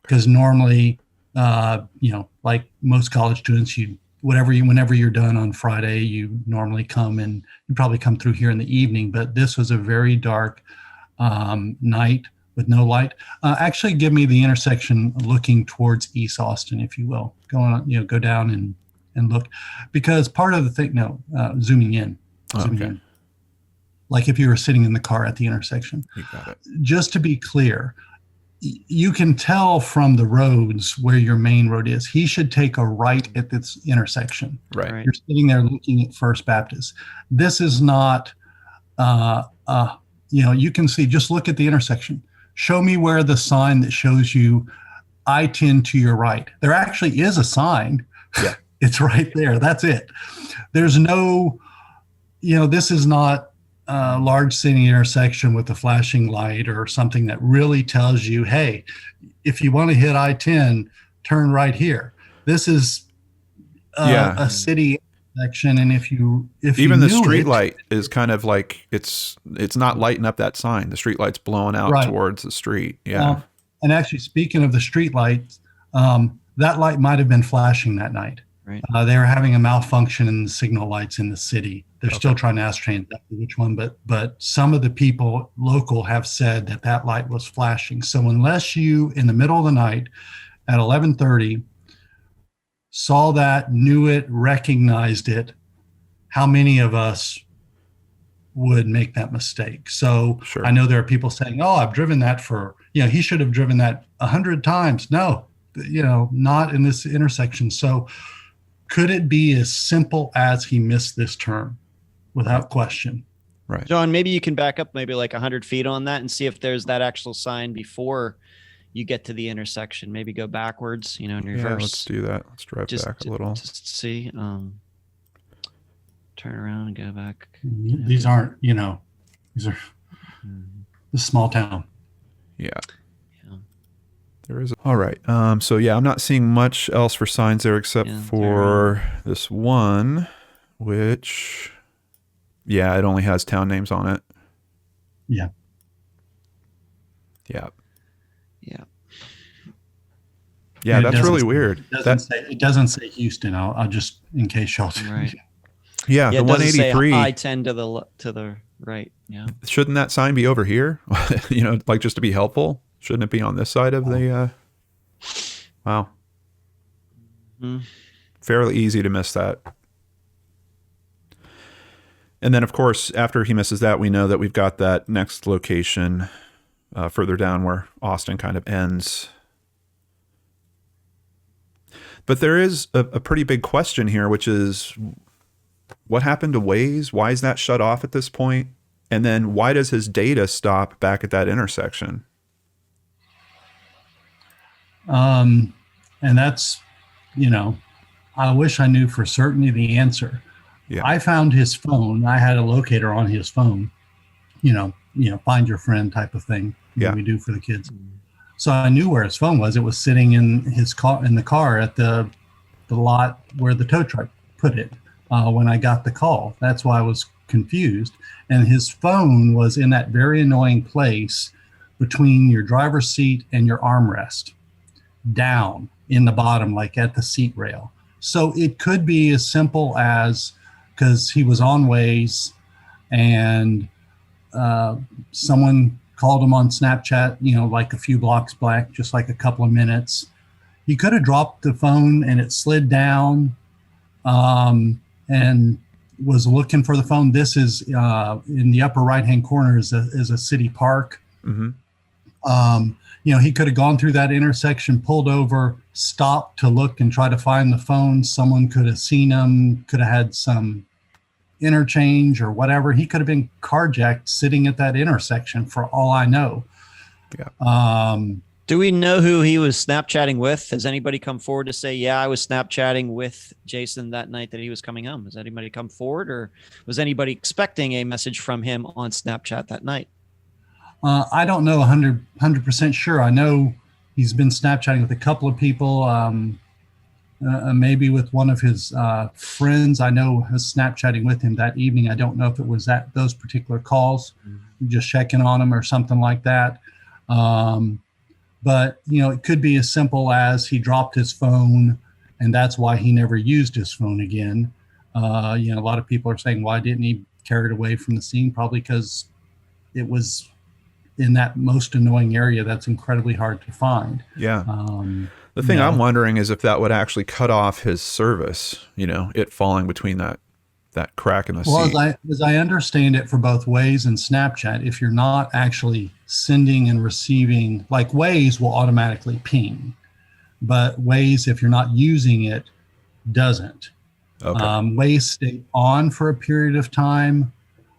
because normally, like most college students, whenever you're done on Friday, you normally come and you probably come through here in the evening. But this was a very dark night with no light. Actually, give me the intersection looking towards East Austin, if you will. Go down and look, because part of the thing. Zooming in. Like if you were sitting in the car at the intersection. You got it. Just to be clear, you can tell from the roads where your main road is. He should take a right at this intersection. Right. You're sitting there looking at First Baptist. This is not, you can see, just look at the intersection. Show me where the sign that shows you I-10 to your right. There actually is a sign. Yeah. It's right there. That's it. There's no, this is not a large city intersection with a flashing light or something that really tells you, hey, if you want to hit I-10, turn right here. This is a city intersection, and if even the street light is kind of like it's not lighting up that sign. The street light's blowing out towards the street. Yeah. And actually, speaking of the street lights, that light might have been flashing that night. Right. They were having a malfunction in the signal lights in the city. They're still trying to ascertain exactly which one, but some of the people local have said that light was flashing. So unless you, in the middle of the night at 11:30, saw that, knew it, recognized it, how many of us would make that mistake? So sure. I know there are people saying, oh, I've driven that he should have driven that 100 times. No, not in this intersection. So could it be as simple as he missed this turn? Without question. Right. John, maybe you can back up maybe like 100 feet on that and see if there's that actual sign before you get to the intersection. Maybe go backwards, in reverse. Yeah, let's do that. Let's drive back a little. Just see. Turn around and go back. These aren't, these are the small town. Yeah. There is. All right. So yeah, I'm not seeing much else for signs there except for this one, which, it only has town names on it. Yeah. Yeah. Yeah. Yeah, that's really weird. It doesn't say Houston. I'll just, in case y'all. Right. Yeah, the 183. I-10 to the right. Yeah. Shouldn't that sign be over here? Like just to be helpful. Shouldn't it be on this side of the, wow. Mm-hmm. Fairly easy to miss that. And then, of course, after he misses that, we know that we've got that next location further down where Austin kind of ends. But there is a pretty big question here, which is what happened to Waze? Why is that shut off at this point? And then why does his data stop back at that intersection? And that's, I wish I knew for certainty the answer. Yeah. I found his phone. I had a locator on his phone, find your friend type of thing that we do for the kids. So I knew where his phone was. It was sitting in his car, in the car at the lot where the tow truck put it when I got the call. That's why I was confused. And his phone was in that very annoying place between your driver's seat and your armrest, down in the bottom, like at the seat rail. So it could be as simple as, because he was on Waze and someone called him on Snapchat, like a few blocks back, just like a couple of minutes. He could have dropped the phone and it slid down and was looking for the phone. This is in the upper right-hand corner is a city park. Mm-hmm. He could have gone through that intersection, pulled over, stopped to look and try to find the phone. Someone could have seen him, could have had some interchange or whatever. He could have been carjacked sitting at that intersection for all I know. Yeah. Do we know who he was Snapchatting with? Has anybody come forward to say, yeah, I was Snapchatting with Jason that night that he was coming home? Has anybody come forward, or was anybody expecting a message from him on Snapchat that night? I don't know 100% sure. I know he's been Snapchatting with a couple of people, maybe with one of his friends I know was Snapchatting with him that evening. I don't know if it was at those particular calls, just checking on him or something like that. But, it could be as simple as he dropped his phone and that's why he never used his phone again. A lot of people are saying, why didn't he carry it away from the scene? Probably because it was in that most annoying area that's incredibly hard to find. Yeah. The thing I'm wondering is if that would actually cut off his service, it falling between that crack in the seat. Well, as I understand it, for both Waze and Snapchat, if you're not actually sending and receiving, like Waze will automatically ping, but Waze, if you're not using it, doesn't. Okay. Waze stayed on for a period of time,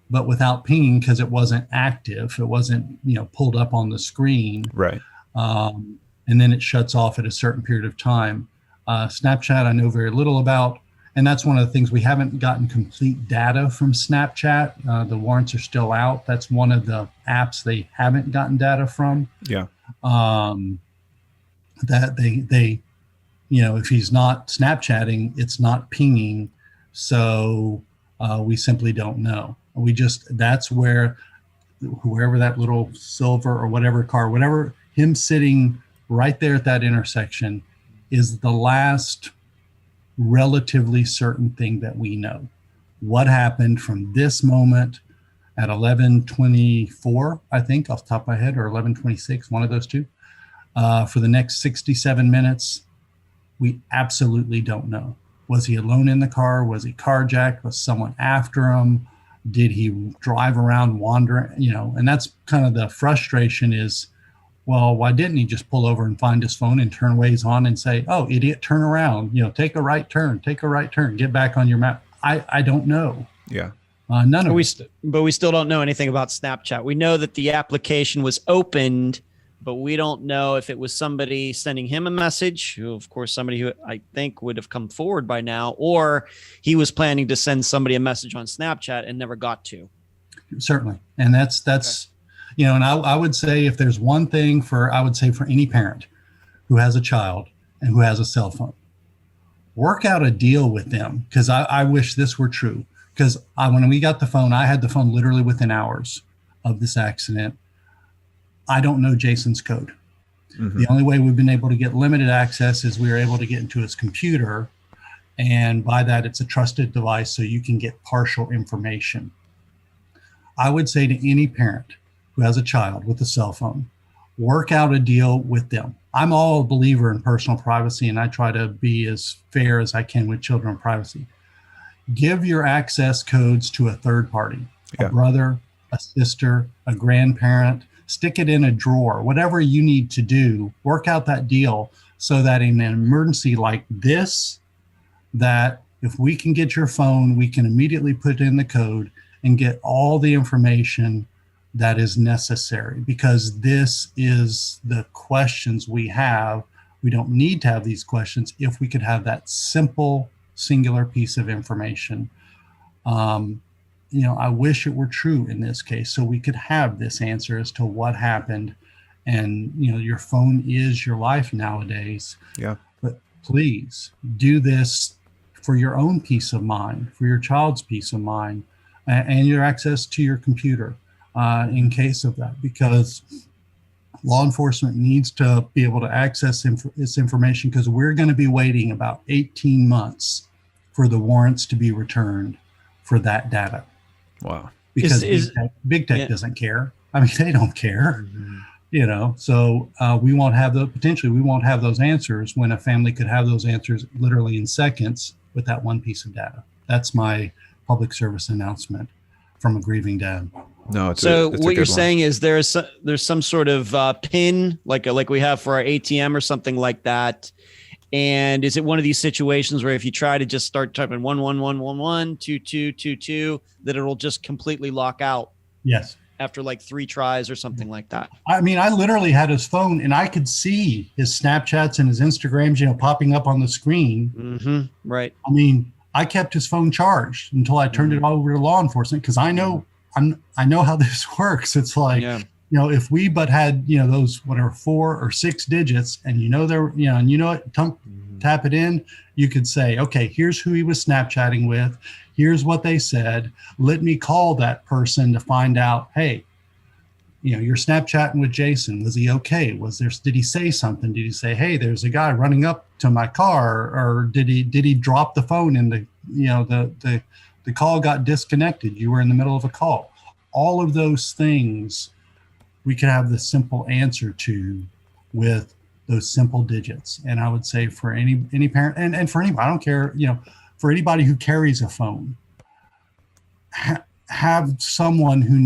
but without pinging because it wasn't active. It wasn't, pulled up on the screen. Right. And then it shuts off at a certain period of time. Snapchat, I know very little about. And that's one of the things, we haven't gotten complete data from Snapchat. The warrants are still out. That's one of the apps they haven't gotten data from. Yeah. That they, if he's not Snapchatting, it's not pinging. So we simply don't know. That's where whoever that little silver or whatever car, whatever, him sitting right there at that intersection is the last relatively certain thing that we know. What happened from this moment at 11:24, I think, off the top of my head, or 11:26, one of those two, for the next 67 minutes, we absolutely don't know. Was he alone in the car? Was he carjacked? Was someone after him? Did he drive around wandering? And that's kind of the frustration is, well, why didn't he just pull over and find his phone and turn Waze on and say, oh, idiot, turn around, take a right turn, get back on your map. I don't know. Yeah. None of it. But we still don't know anything about Snapchat. We know that the application was opened, but we don't know if it was somebody sending him a message, who, of course, somebody who I think would have come forward by now, or he was planning to send somebody a message on Snapchat and never got to. Certainly. And that's, Okay. And I would say if there's one thing for any parent who has a child and who has a cell phone, work out a deal with them. Because I wish this were true. Because when we got the phone, I had the phone literally within hours of this accident. I don't know Jason's code. Mm-hmm. The only way we've been able to get limited access is we were able to get into his computer. And by that, it's a trusted device, so you can get partial information. I would say to any parent who has a child with a cell phone, work out a deal with them. I'm all a believer in personal privacy, and I try to be as fair as I can with children privacy. Give your access codes to a third party, a brother, a sister, a grandparent. Stick it in a drawer, whatever you need to do, work out that deal so that in an emergency like this, that if we can get your phone, we can immediately put in the code and get all the information that is necessary, because this is the questions we have. We don't need to have these questions if we could have that simple, singular piece of information. I wish it were true in this case, so we could have this answer as to what happened. And, your phone is your life nowadays. Yeah. But please do this for your own peace of mind, for your child's peace of mind. and your access to your computer in case of that, because law enforcement needs to be able to access this information, because we're going to be waiting about 18 months for the warrants to be returned for that data. Wow. Because big tech doesn't care. I mean, they don't care. So we won't have those answers when a family could have those answers literally in seconds with that one piece of data. That's my public service announcement from a grieving dad. No, what you're saying is there's some sort of pin like we have for our ATM or something like that. And is it one of these situations where if you try to just start typing 11111 2222 that it'll just completely lock out? Yes. After like 3 tries or something like that. I mean, I literally had his phone and I could see his Snapchats and his Instagrams, popping up on the screen. Mm-hmm. Right. I mean, I kept his phone charged until I turned it over to law enforcement, because I know how this works. It's like, if we but had, those 4 or 6 digits, and tap it in, you could say, okay, here's who he was Snapchatting with. Here's what they said. Let me call that person to find out, hey, you're Snapchatting with Jason. Was he okay? Did he say something? Did he say, hey, there's a guy running up to my car? Or did he drop the phone and the call got disconnected? You were in the middle of a call. All of those things we could have the simple answer to with those simple digits. And I would say for any parent and for anybody, I don't care, for anybody who carries a phone, have someone who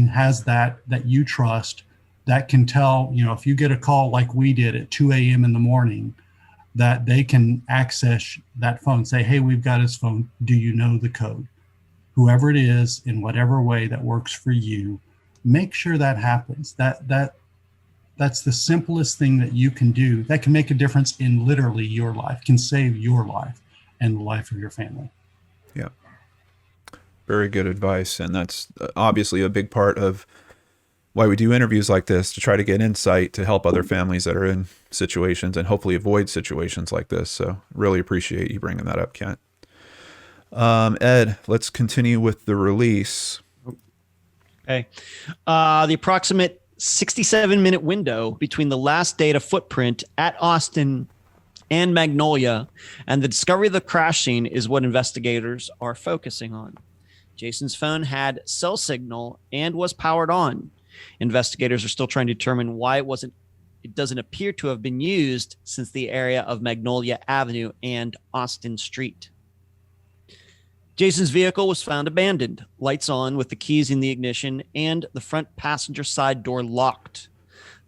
has that you trust, that can tell, if you get a call like we did at 2 a.m. in the morning, that they can access that phone, say, hey, we've got his phone. Do you know the code? Whoever it is, in whatever way that works for you, make sure that happens. That's the simplest thing that you can do that can make a difference in literally your life, can save your life and the life of your family. Yeah. Very good advice. And that's obviously a big part of why we do interviews like this, to try to get insight to help other families that are in situations and hopefully avoid situations like this. So really appreciate you bringing that up, Kent. Ed, let's continue with the release. Okay. The approximate 67-minute window between the last data footprint at Austin and Magnolia and the discovery of the crash scene is what investigators are focusing on. Jason's phone had cell signal and was powered on. Investigators are still trying to determine why it doesn't appear to have been used since the area of Magnolia Avenue and Austin Street. Jason's vehicle was found abandoned, lights on with the keys in the ignition and the front passenger side door locked.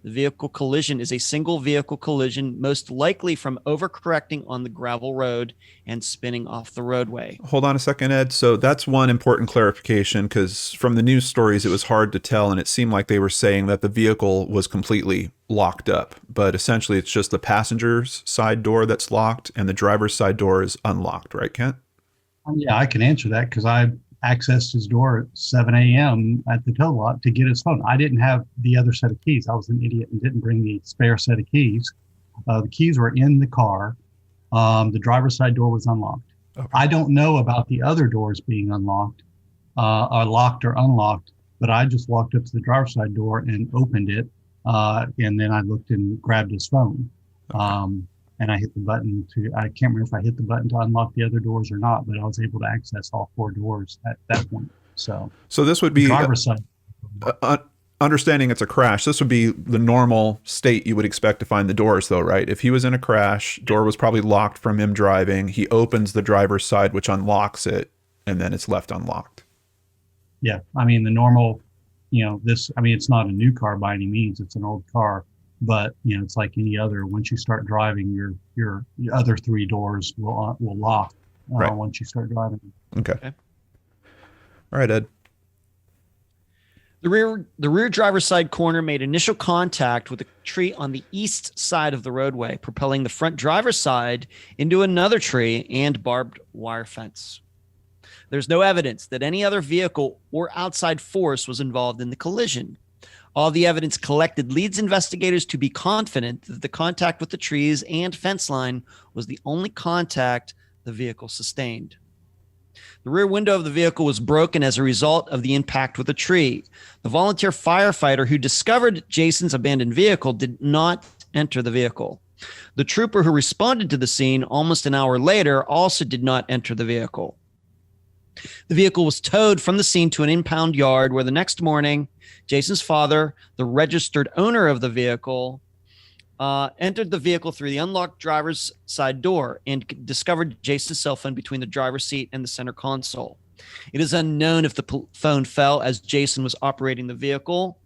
The vehicle collision is a single vehicle collision, most likely from overcorrecting on the gravel road and spinning off the roadway. Hold on a second, Ed. So that's one important clarification, because from the news stories, it was hard to tell, and it seemed like they were saying that the vehicle was completely locked up. But essentially, it's just the passenger's side door that's locked, and the driver's side door is unlocked, right, Kent? Yeah, I can answer that because I accessed his door at 7 a.m. at the tow lot to get his phone. I didn't have the other set of keys. I was an idiot and didn't bring the spare set of keys. The keys were in the car. The driver's side door was unlocked. Okay. I don't know about the other doors being unlocked, or locked or unlocked, but I just walked up to the driver's side door and opened it. And then I looked and grabbed his phone. Okay. And I hit the button I can't remember if I hit the button to unlock the other doors or not, but I was able to access all 4 doors at that point. So this would be driver's side. Understanding it's a crash. This would be the normal state you would expect to find the doors, though, right? If he was in a crash, door was probably locked from him driving. He opens the driver's side, which unlocks it, and then it's left unlocked. Yeah. I mean, the normal, it's not a new car by any means. It's an old car. But it's like any other. Once you start driving, your other 3 doors will lock right. Once you start driving. Okay. All right, Ed. The rear driver's side corner made initial contact with a tree on the east side of the roadway, propelling the front driver's side into another tree and barbed wire fence. There's no evidence that any other vehicle or outside force was involved in the collision. All the evidence collected leads investigators to be confident that the contact with the trees and fence line was the only contact the vehicle sustained. The rear window of the vehicle was broken as a result of the impact with a tree. The volunteer firefighter who discovered Jason's abandoned vehicle did not enter the vehicle. The trooper who responded to the scene almost an hour later also did not enter the vehicle. The vehicle was towed from the scene to an impound yard where the next morning, Jason's father, the registered owner of the vehicle, entered the vehicle through the unlocked driver's side door and discovered Jason's cell phone between the driver's seat and the center console. It is unknown if the phone fell as Jason was operating the vehicle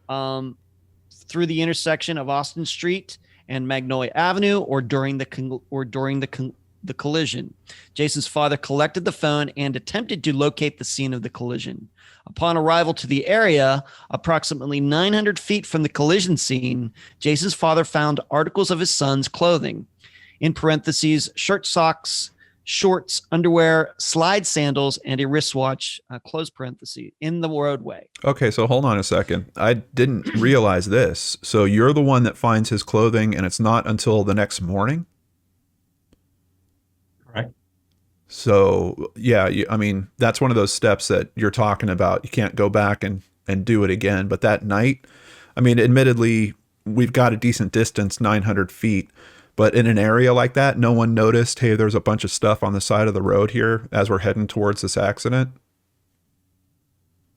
through the intersection of Austin Street and Magnolia Avenue or during the collision. Jason's father collected the phone and attempted to locate the scene of the collision. Upon arrival to the area, approximately 900 feet from the collision scene, Jason's father found articles of his son's clothing, in parentheses, shirt, socks, shorts, underwear, slide sandals, and a wristwatch, close parentheses, in the roadway. Okay, so hold on a second. I didn't realize this. So you're the one that finds his clothing, and it's not until the next morning? Correct. So, yeah, I mean, that's one of those steps that you're talking about. You can't go back and do it again. But that night, I mean, admittedly, we've got a decent distance, 900 feet. But in an area like that, no one noticed, hey, there's a bunch of stuff on the side of the road here as we're heading towards this accident.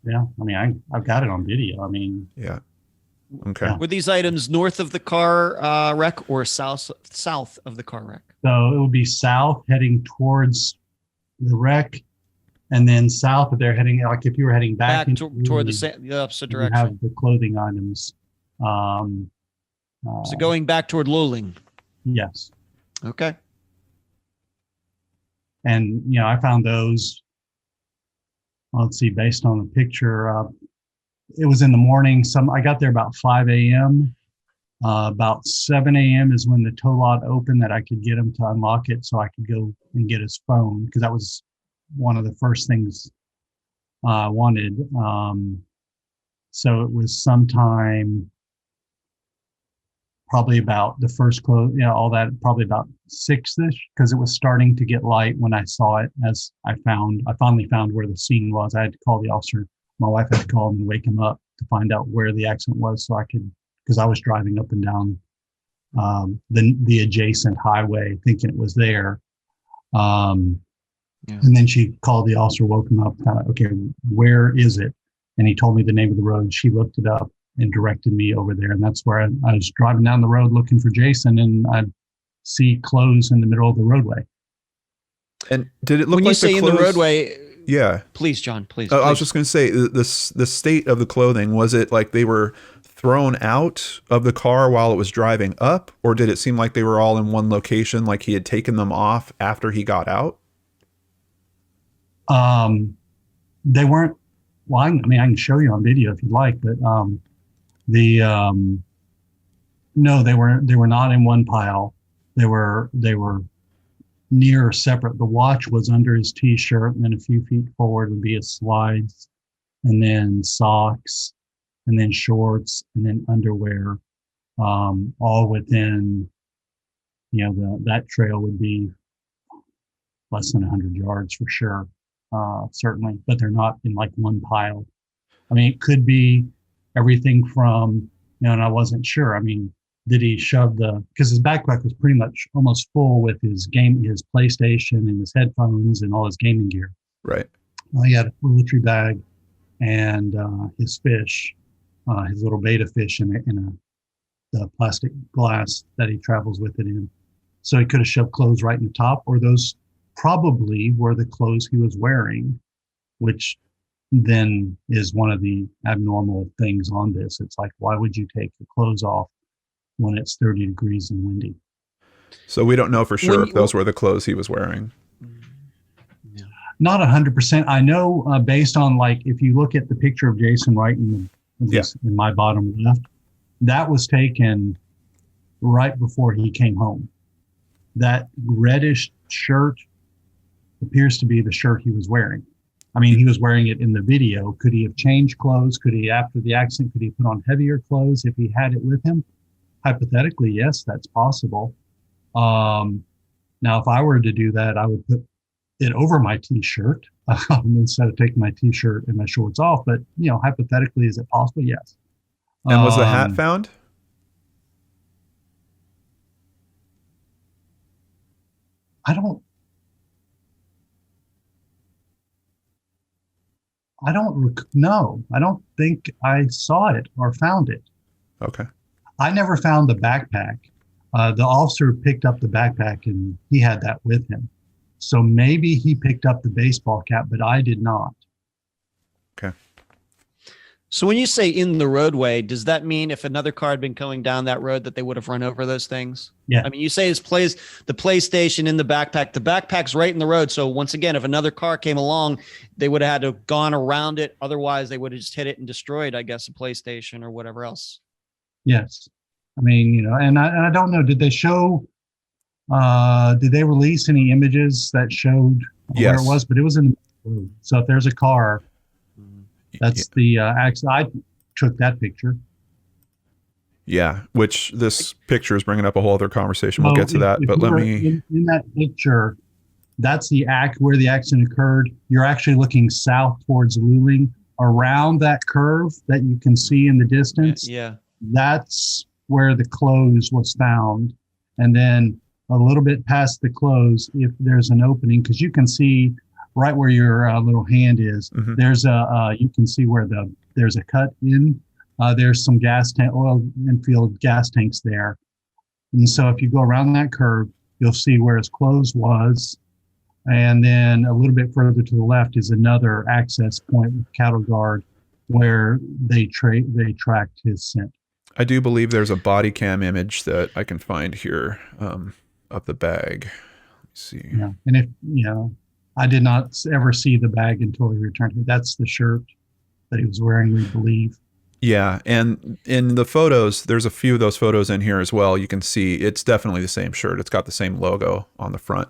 Yeah, I mean, I've got it on video. I mean, yeah. Okay. Yeah. Were these items north of the car wreck or south of the car wreck? So it would be south heading towards the wreck, and then south if they're heading, like if you were heading back toward the opposite you direction. have the clothing items. So going back toward Luling. Yes. Okay. And, you know, I found those, let's see, based on the picture, it was in the morning. I got there about 5 a.m. About 7 a.m. is when the tow lot opened that I could get him to unlock it so I could go and get his phone, because that was one of the first things I wanted. So it was sometime probably about the first close, you know, all that, probably about 6-ish, because it was starting to get light when I saw it. As I finally found where the scene was. I had to call the officer. My wife had to call him and wake him up to find out where the accident was, so I could, because I was driving up and down the adjacent highway thinking it was there. And then she called the officer, woke him up, kind of, okay, where is it? And he told me the name of the road. She looked it up and directed me over there. And that's where I was driving down the road looking for Jason, and I'd see clothes in the middle of the roadway. And did it look when like you say the in clothes, the roadway? Yeah. Please, John, please. I was just going to say, the state of the clothing, was it like they were thrown out of the car while it was driving up, or did it seem like they were all in one location, like he had taken them off after he got out? They weren't, well, I mean, I can show you on video if you'd like, but no, they were not in one pile. They were near separate. The watch was under his t-shirt, and then a few feet forward would be his slides, and then socks, and then shorts, and then underwear, all within, you know, that trail would be less than 100 yards for sure, certainly, but they're not in like one pile. I mean, it could be everything from, you know, and I wasn't sure. I mean, did he shove because his backpack was pretty much almost full with his PlayStation and his headphones and all his gaming gear. Right. He had a poultry bag and his fish, his little betta fish in the plastic glass that he travels with it in. So he could have shoved clothes right in the top, or those probably were the clothes he was wearing, which then is one of the abnormal things on this. It's like, why would you take your clothes off when it's 30 degrees and windy? So we don't know for sure if those were the clothes he was wearing. Not 100%. I know based on, like, if you look at the picture of Jason right in my bottom left, that was taken right before he came home. That reddish shirt appears to be the shirt he was wearing. I mean, he was wearing it in the video. Could he have changed clothes? Could he, after the accident, could he put on heavier clothes if he had it with him? Hypothetically, yes, that's possible. Now, if I were to do that, I would put it over my t-shirt instead of taking my t-shirt and my shorts off. But, hypothetically, is it possible? Yes. And was the hat found? I don't know. I don't think I saw it or found it. Okay. I never found the backpack. The officer picked up the backpack and he had that with him. So maybe he picked up the baseball cap, but I did not. Okay. So when you say in the roadway, does that mean if another car had been going down that road that they would have run over those things? Yeah. I mean, you say the PlayStation in the backpack's right in the road. So once again, if another car came along, they would have had to have gone around it. Otherwise they would have just hit it and destroyed, I guess, a PlayStation or whatever else. Yes. I mean, and I don't know, did they release any images that showed where it was? But it was in the road. So if there's a car, that's the accident. I took that picture. Yeah, which this picture is bringing up a whole other conversation. We'll get to that, but let me... In that picture, that's the where the accident occurred. You're actually looking south towards Luling. Around that curve that you can see in the distance, that's where the clothes was found. And then a little bit past the clothes, if there's an opening, because you can see right where your little hand is, there's you can see where there's a cut in. There's some oil infield gas tanks there. And so if you go around that curve, you'll see where his clothes was. And then a little bit further to the left is another access point with cattle guard where they tracked his scent. I do believe there's a body cam image that I can find here of the bag. Let me see. Yeah. And if, I did not ever see the bag until he returned. That's the shirt that he was wearing, we believe. Yeah, and in the photos, there's a few of those photos in here as well. You can see it's definitely the same shirt. It's got the same logo on the front.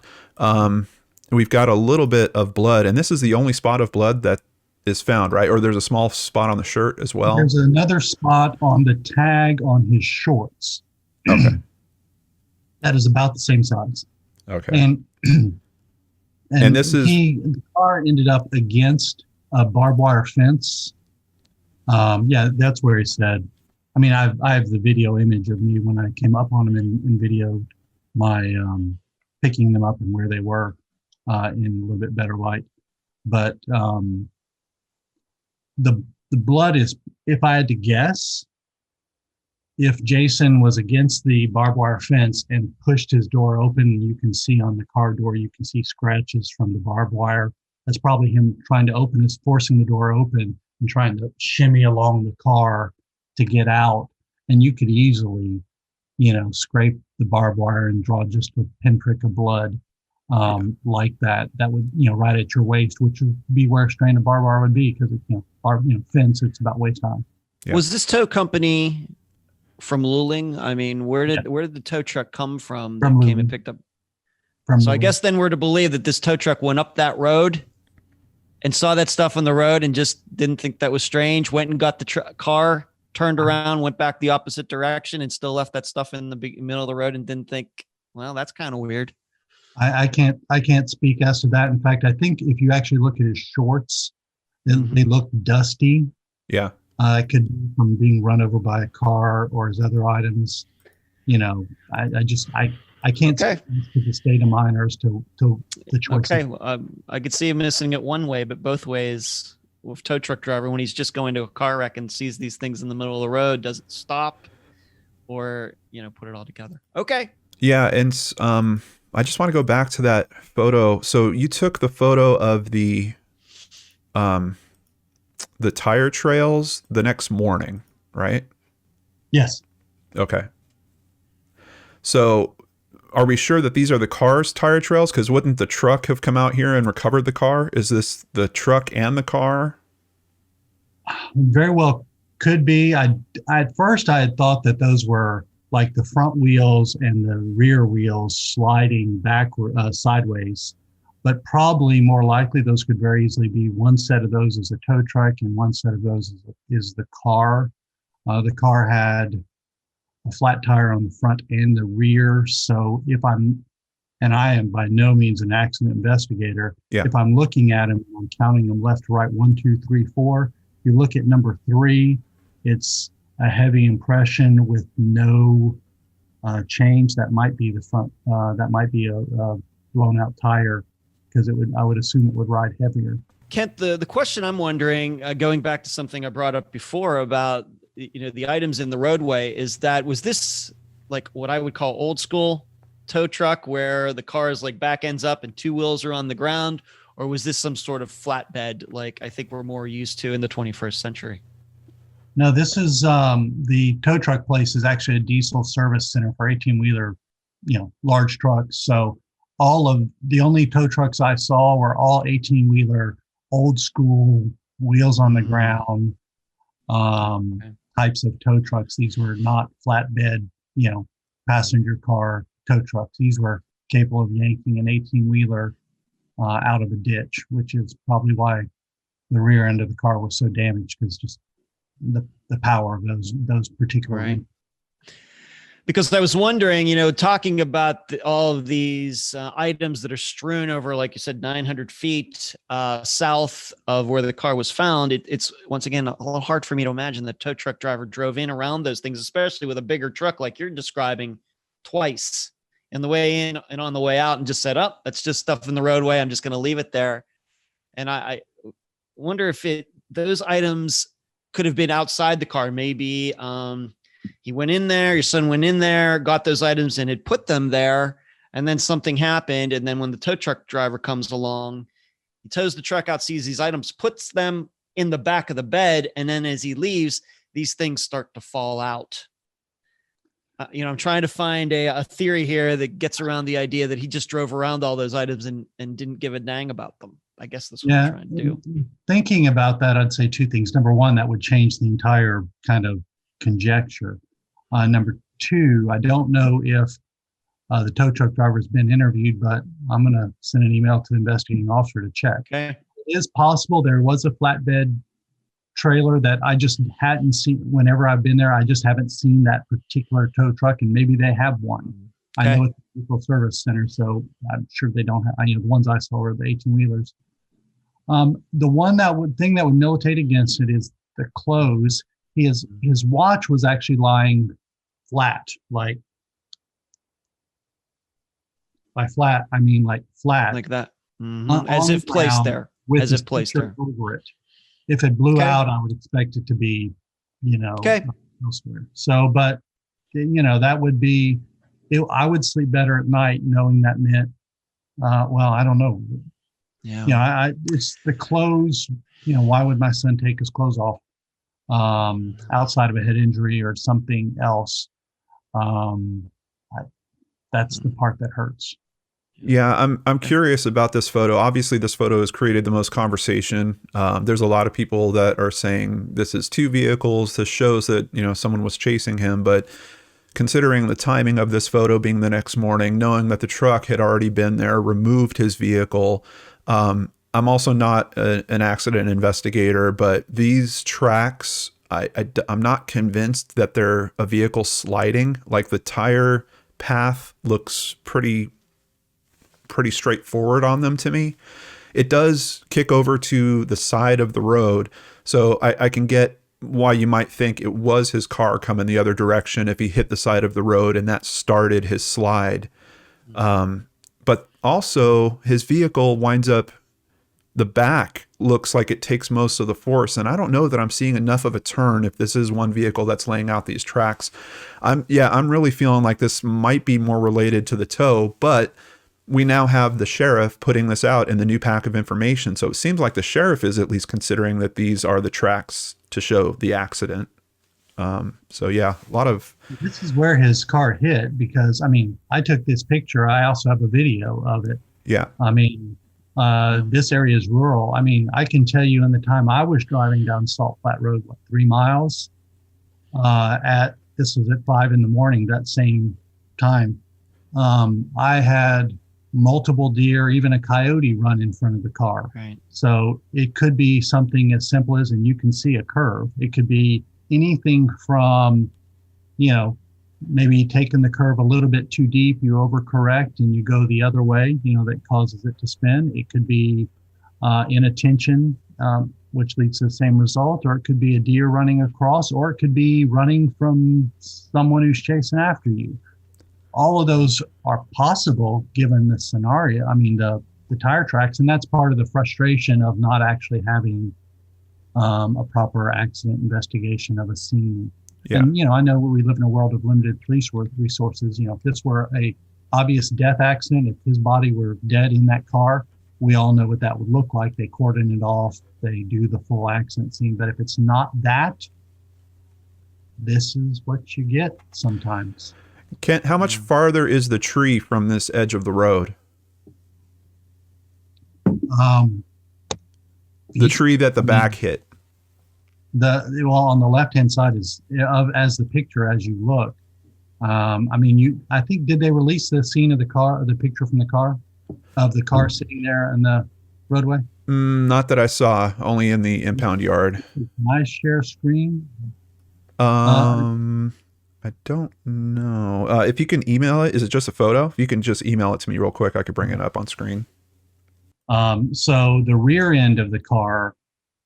We've got a little bit of blood, and this is the only spot of blood that is found, right? Or there's a small spot on the shirt as well? There's another spot on the tag on his shorts. Okay. That is about the same size. Okay. And the car ended up against a barbed wire fence. That's where he said, I mean, I have the video image of me when I came up on him and videoed my picking them up and where they were in a little bit better light. But the blood is, if I had to guess, if Jason was against the barbed wire fence and pushed his door open, you can see on the car door, you can see scratches from the barbed wire. That's probably him trying to forcing the door open and trying to shimmy along the car to get out. And you could easily, scrape the barbed wire and draw just a pinprick of blood like that. That would, right at your waist, which would be where a strand of barbed wire would be, because it's, fence, it's about waist high. Yeah. Was this tow company from Luling? I mean, where did the tow truck come from that came and picked up? So I guess then we're to believe that this tow truck went up that road and saw that stuff on the road and just didn't think that was strange, went and got the car, turned around, went back the opposite direction, and still left that stuff in the middle of the road and didn't think, well, that's kind of weird. I can't speak as to that. In fact, I think if you actually look at his shorts, they look dusty. Yeah. It could be from being run over by a car or his other items. I can't speak to the state of minors to the choice. Okay, I could see him missing it one way, but both ways. With tow truck driver, when he's just going to a car wreck and sees these things in the middle of the road, doesn't stop or put it all together. Okay. Yeah, and I just want to go back to that photo. So you took the photo of the tire trails the next morning, right? Yes. Okay. So are we sure that these are the car's tire trails? Because wouldn't the truck have come out here and recovered the car? Is this the truck and the car? Very well could be. At first I had thought that those were like the front wheels and the rear wheels sliding backward, sideways. But probably more likely those could very easily be one set of those is a tow truck and one set of those is the car. The car had a flat tire on the front and the rear. So if I'm and I am by no means an accident investigator. Yeah. If I'm looking at them, I'm counting them left to right, 1, 2, 3, 4. If you look at number 3, it's a heavy impression with no change. That might be the front. That might be a blown out tire, because I would assume it would ride heavier. Kent, the question I'm wondering, going back to something I brought up before about the items in the roadway, is that was this like what I would call old school tow truck where the car is like back ends up and 2 wheels are on the ground, or was this some sort of flatbed like I think we're more used to in the 21st century? No, this is the tow truck place is actually a diesel service center for 18-wheeler, large trucks. So all of the only tow trucks I saw were all 18-wheeler, old school, wheels on the ground types of tow trucks. These were not flatbed, passenger car tow trucks. These were capable of yanking an 18-wheeler out of a ditch, which is probably why the rear end of the car was so damaged, because just the power of those particular right. Because I was wondering, talking about all of these items that are strewn over, like you said, 900 feet south of where the car was found, it's once again a little hard for me to imagine the tow truck driver drove in around those things, especially with a bigger truck like you're describing, twice in the way in and on the way out, and just said, "Oh, that's just stuff in the roadway. I'm just going to leave it there." And I wonder if those items could have been outside the car. Maybe he went in there, your son went in there, got those items and had put them there. And then something happened. And then when the tow truck driver comes along, he tows the truck out, sees these items, puts them in the back of the bed. And then as he leaves, these things start to fall out. I'm trying to find a theory here that gets around the idea that he just drove around all those items and didn't give a dang about them. I guess that's what I'm trying to do. Thinking about that, I'd say 2 things. Number 1, that would change the entire kind of conjecture. Number 2, I don't know if the tow truck driver has been interviewed, but I'm going to send an email to the investigating officer to check. Okay. It is possible there was a flatbed trailer that I just hadn't seen. Whenever I've been there, I just haven't seen that particular tow truck, and maybe they have one. Okay. I know it's a vehicle service center, so I'm sure they don't have. The ones I saw were the 18-wheelers. The thing that would militate against it is the clothes. His watch was actually lying flat, like by flat, I mean like flat, like that, as if placed there, as if placed there over it. If it blew out, I would expect it to be, elsewhere. So, but that would be. I would sleep better at night knowing that meant. I don't know. Yeah. It's the clothes. Why would my son take his clothes off outside of a head injury or something else? That's the part that hurts. Yeah, I'm curious about this photo. Obviously, this photo has created the most conversation. There's a lot of people that are saying this is 2 vehicles. This shows that someone was chasing him. But considering the timing of this photo being the next morning, knowing that the truck had already been there, removed his vehicle. I'm also not an accident investigator, but these tracks, I'm not convinced that they're a vehicle sliding. Like the tire path looks pretty straightforward on them to me. It does kick over to the side of the road, so I can get why you might think it was his car coming the other direction if he hit the side of the road and that started his slide. But also his vehicle winds up, the back looks like it takes most of the force. And I don't know that I'm seeing enough of a turn if this is one vehicle that's laying out these tracks. I'm really feeling like this might be more related to the tow, but we now have the sheriff putting this out in the new pack of information. So it seems like the sheriff is at least considering that these are the tracks to show the accident. So yeah, a lot of. This is where his car hit, because I took this picture. I also have a video of it. Yeah. This area is rural. I can tell you in the time I was driving down Salt Flat Road, 3 miles, this was at 5 a.m, that same time. I had multiple deer, even a coyote run in front of the car. Right. So it could be something as simple as, and you can see a curve. It could be anything from, maybe taking the curve a little bit too deep, you overcorrect and you go the other way, that causes it to spin. It could be inattention, which leads to the same result, or it could be a deer running across, or it could be running from someone who's chasing after you. All of those are possible given the scenario. I mean, the tire tracks, and that's part of the frustration of not actually having a proper accident investigation of a scene. Yeah. And, I know we live in a world of limited police resources. If this were a obvious death accident, if his body were dead in that car, we all know what that would look like. They cordon it off, they do the full accident scene. But if it's not that, this is what you get sometimes. Kent, how much farther is the tree from this edge of the road? The tree that the back hit. On the left-hand side is as the picture as you look. I think, did they release the scene of the car, or the picture from the car, of the car sitting there in the roadway? Not that I saw, only in the impound yard. Can I share screen? I don't know. If you can email it, is it just a photo? If you can just email it to me real quick, I could bring it up on screen. So the rear end of the car,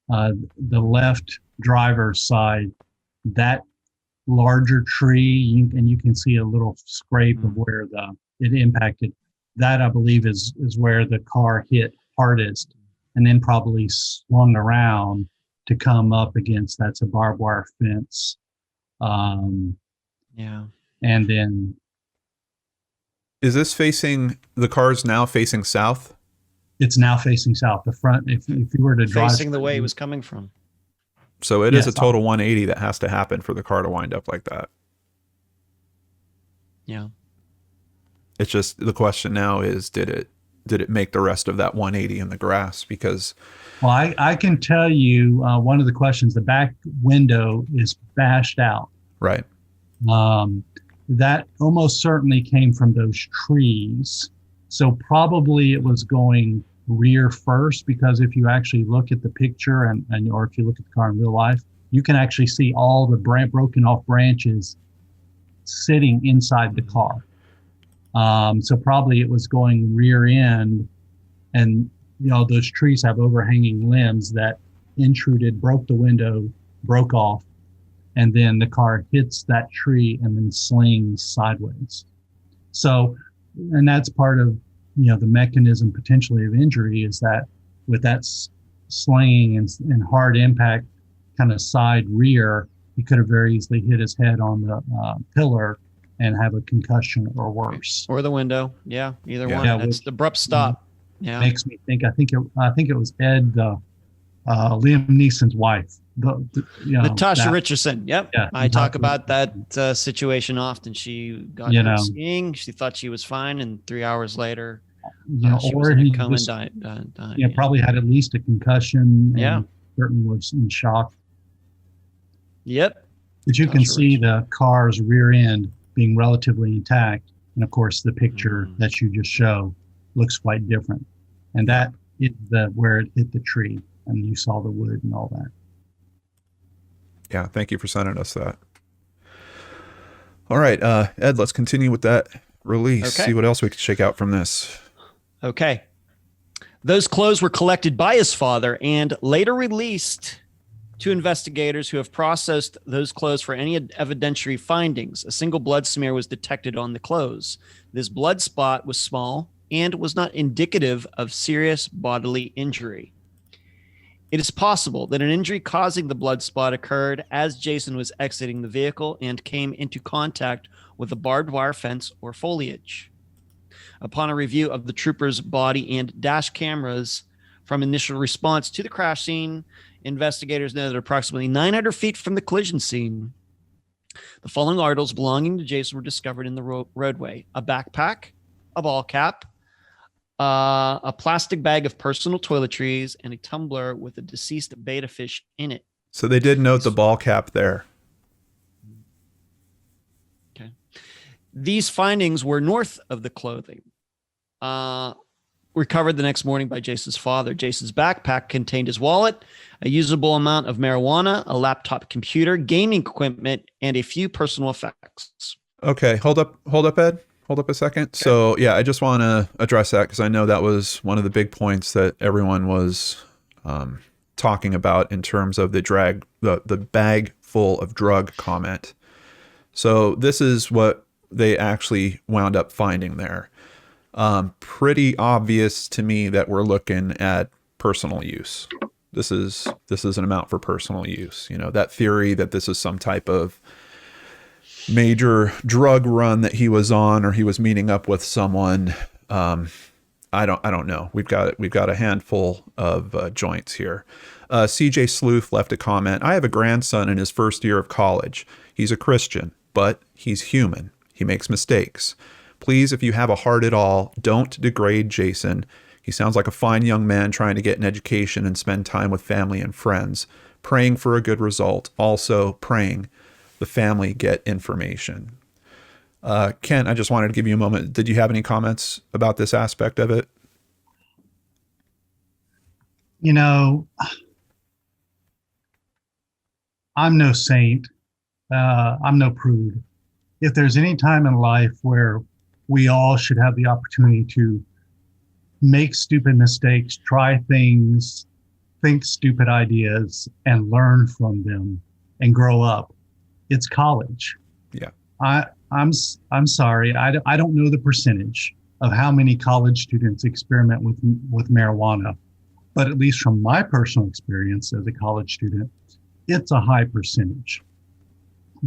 the left driver's side, that larger tree, and you can see a little scrape of where it impacted. That, I believe, is where the car hit hardest, and then probably swung around to come up against, that's a barbed wire fence. Yeah. And then, is this the car's now facing south? It's now facing south. The front, if you were to drive facing the way it was coming from. So it is a total 180 that has to happen for the car to wind up like that. Yeah. It's just, the question now is, did it make the rest of that 180 in the grass? Because, well, I can tell you one of the questions, the back window is bashed out. Right. That almost certainly came from those trees. So probably it was going rear first, because if you actually look at the picture or if you look at the car in real life, you can actually see all the broken off branches sitting inside the car. So probably it was going rear end, and those trees have overhanging limbs that intruded, broke the window, broke off, and then the car hits that tree and then slings sideways. So, and that's part of the mechanism potentially of injury, is that with that slinging and hard impact, kind of side rear, he could have very easily hit his head on the pillar and have a concussion or worse, or the window. Yeah, either one. Yeah, that's the abrupt stop. Yeah, makes me think. I think it was Ed, Liam Neeson's wife, Natasha Richardson. Yep, yeah, I talk about that situation often. She got hurt skiing. She thought she was fine, and 3 hours later, she was in a coma and died. Probably had at least a concussion. Yeah, certainly was in shock. Yep. But you can see the car's rear end being relatively intact, and of course, the picture that you just show looks quite different, and that is where it hit the tree, and you saw the wood and all that. Yeah, thank you for sending us that. All right, Ed, let's continue with that release. Okay. See what else we can shake out from this. Okay. Those clothes were collected by his father and later released to investigators who have processed those clothes for any evidentiary findings. A single blood smear was detected on the clothes. This blood spot was small and was not indicative of serious bodily injury. It is possible that an injury causing the blood spot occurred as Jason was exiting the vehicle and came into contact with a barbed wire fence or foliage. Upon a review of the trooper's body and dash cameras from initial response to the crash scene, investigators know that approximately 900 feet from the collision scene, the following articles belonging to Jason were discovered in the roadway: a backpack, a ball cap, a plastic bag of personal toiletries, and a tumbler with a deceased betta fish in it. So they did note the ball cap there. Okay. These findings were north of the clothing. Recovered the next morning by Jason's father. Jason's backpack contained his wallet, a usable amount of marijuana, a laptop computer, gaming equipment, and a few personal effects. Okay, hold up, Ed. Hold up a second. Okay. So yeah, I just want to address that because I know that was one of the big points that everyone was talking about in terms of the bag full of drug comment. So this is what they actually wound up finding there. Pretty obvious to me that we're looking at personal use. This is an amount for personal use. You know, that theory that this is some type of major drug run that he was on, or he was meeting up with someone. I don't know. We've got a handful of joints here. CJ Sleuth left a comment. I have a grandson in his first year of college. He's a Christian, but he's human. He makes mistakes. Please, if you have a heart at all, don't degrade Jason. He sounds like a fine young man trying to get an education and spend time with family and friends, praying for a good result, also praying the family get information. Ken, I just wanted to give you a moment. Did you have any comments about this aspect of it? You know, I'm no saint. I'm no prude. If there's any time in life where we all should have the opportunity to make stupid mistakes, try things, think stupid ideas, and learn from them and grow up, it's college. Yeah. I'm sorry. I don't know the percentage of how many college students experiment with marijuana, but at least from my personal experience as a college student, it's a high percentage.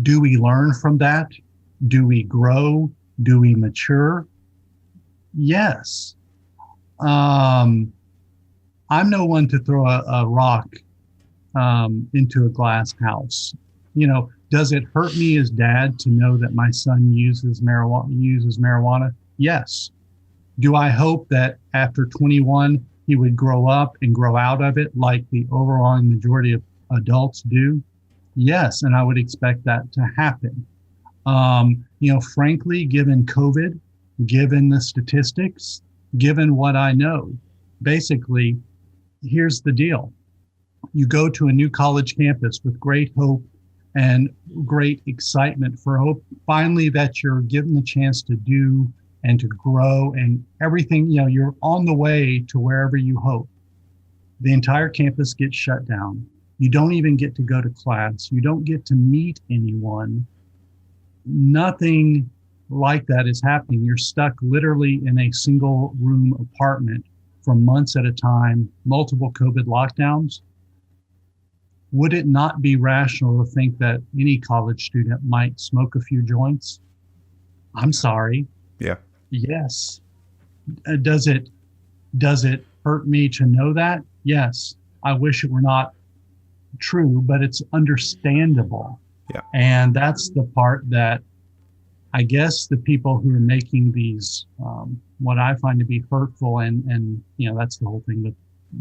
Do we learn from that? Do we grow? Do we mature? Yes. I'm no one to throw a rock into a glass house. You know, does it hurt me as dad to know that my son uses marijuana? Yes. Do I hope that after 21, he would grow up and grow out of it like the overwhelming majority of adults do? Yes, and I would expect that to happen. You know, frankly, given COVID, given the statistics, given what I know, basically, here's the deal. You go to a new college campus with great hope and great excitement for hope, finally, that you're given the chance to do and to grow and everything, you know, you're on the way to wherever you hope. The entire campus gets shut down. You don't even get to go to class. You don't get to meet anyone. Nothing like that is happening. You're stuck literally in a single room apartment for months at a time, multiple COVID lockdowns. Would it not be rational to think that any college student might smoke a few joints? I'm sorry. Yeah. Yes. Does it hurt me to know that? Yes. I wish it were not true, but it's understandable. Yeah. And that's the part that I guess the people who are making these, what I find to be hurtful, and you know, that's the whole thing with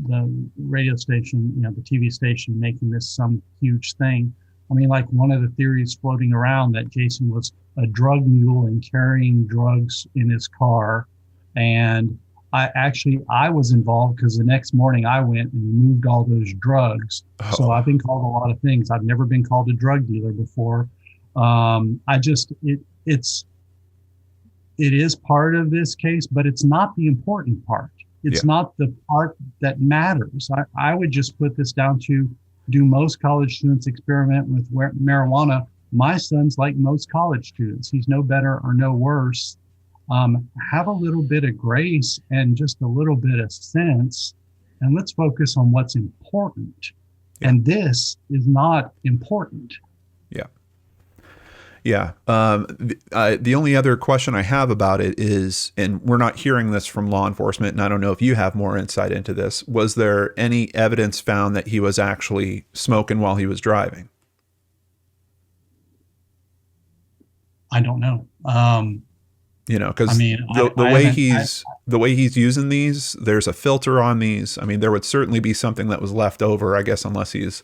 the radio station, you know, the TV station making this some huge thing. I mean, like one of the theories floating around that Jason was a drug mule and carrying drugs in his car. And I was involved because the next morning I went and removed all those drugs. Oh. So I've been called a lot of things. I've never been called a drug dealer before. It is part of this case, but it's not the important part. It's not the part that matters. I would just put this down to, do most college students experiment with marijuana? My son's like most college students. He's no better or no worse. Have a little bit of grace and just a little bit of sense, and let's focus on what's important. Yeah. And this is not important. Yeah. Yeah. The only other question I have about it is, and we're not hearing this from law enforcement, and I don't know if you have more insight into this, was there any evidence found that he was actually smoking while he was driving? I don't know. You know, because the way he's using these, there's a filter on these. I mean, there would certainly be something that was left over, I guess, unless he's,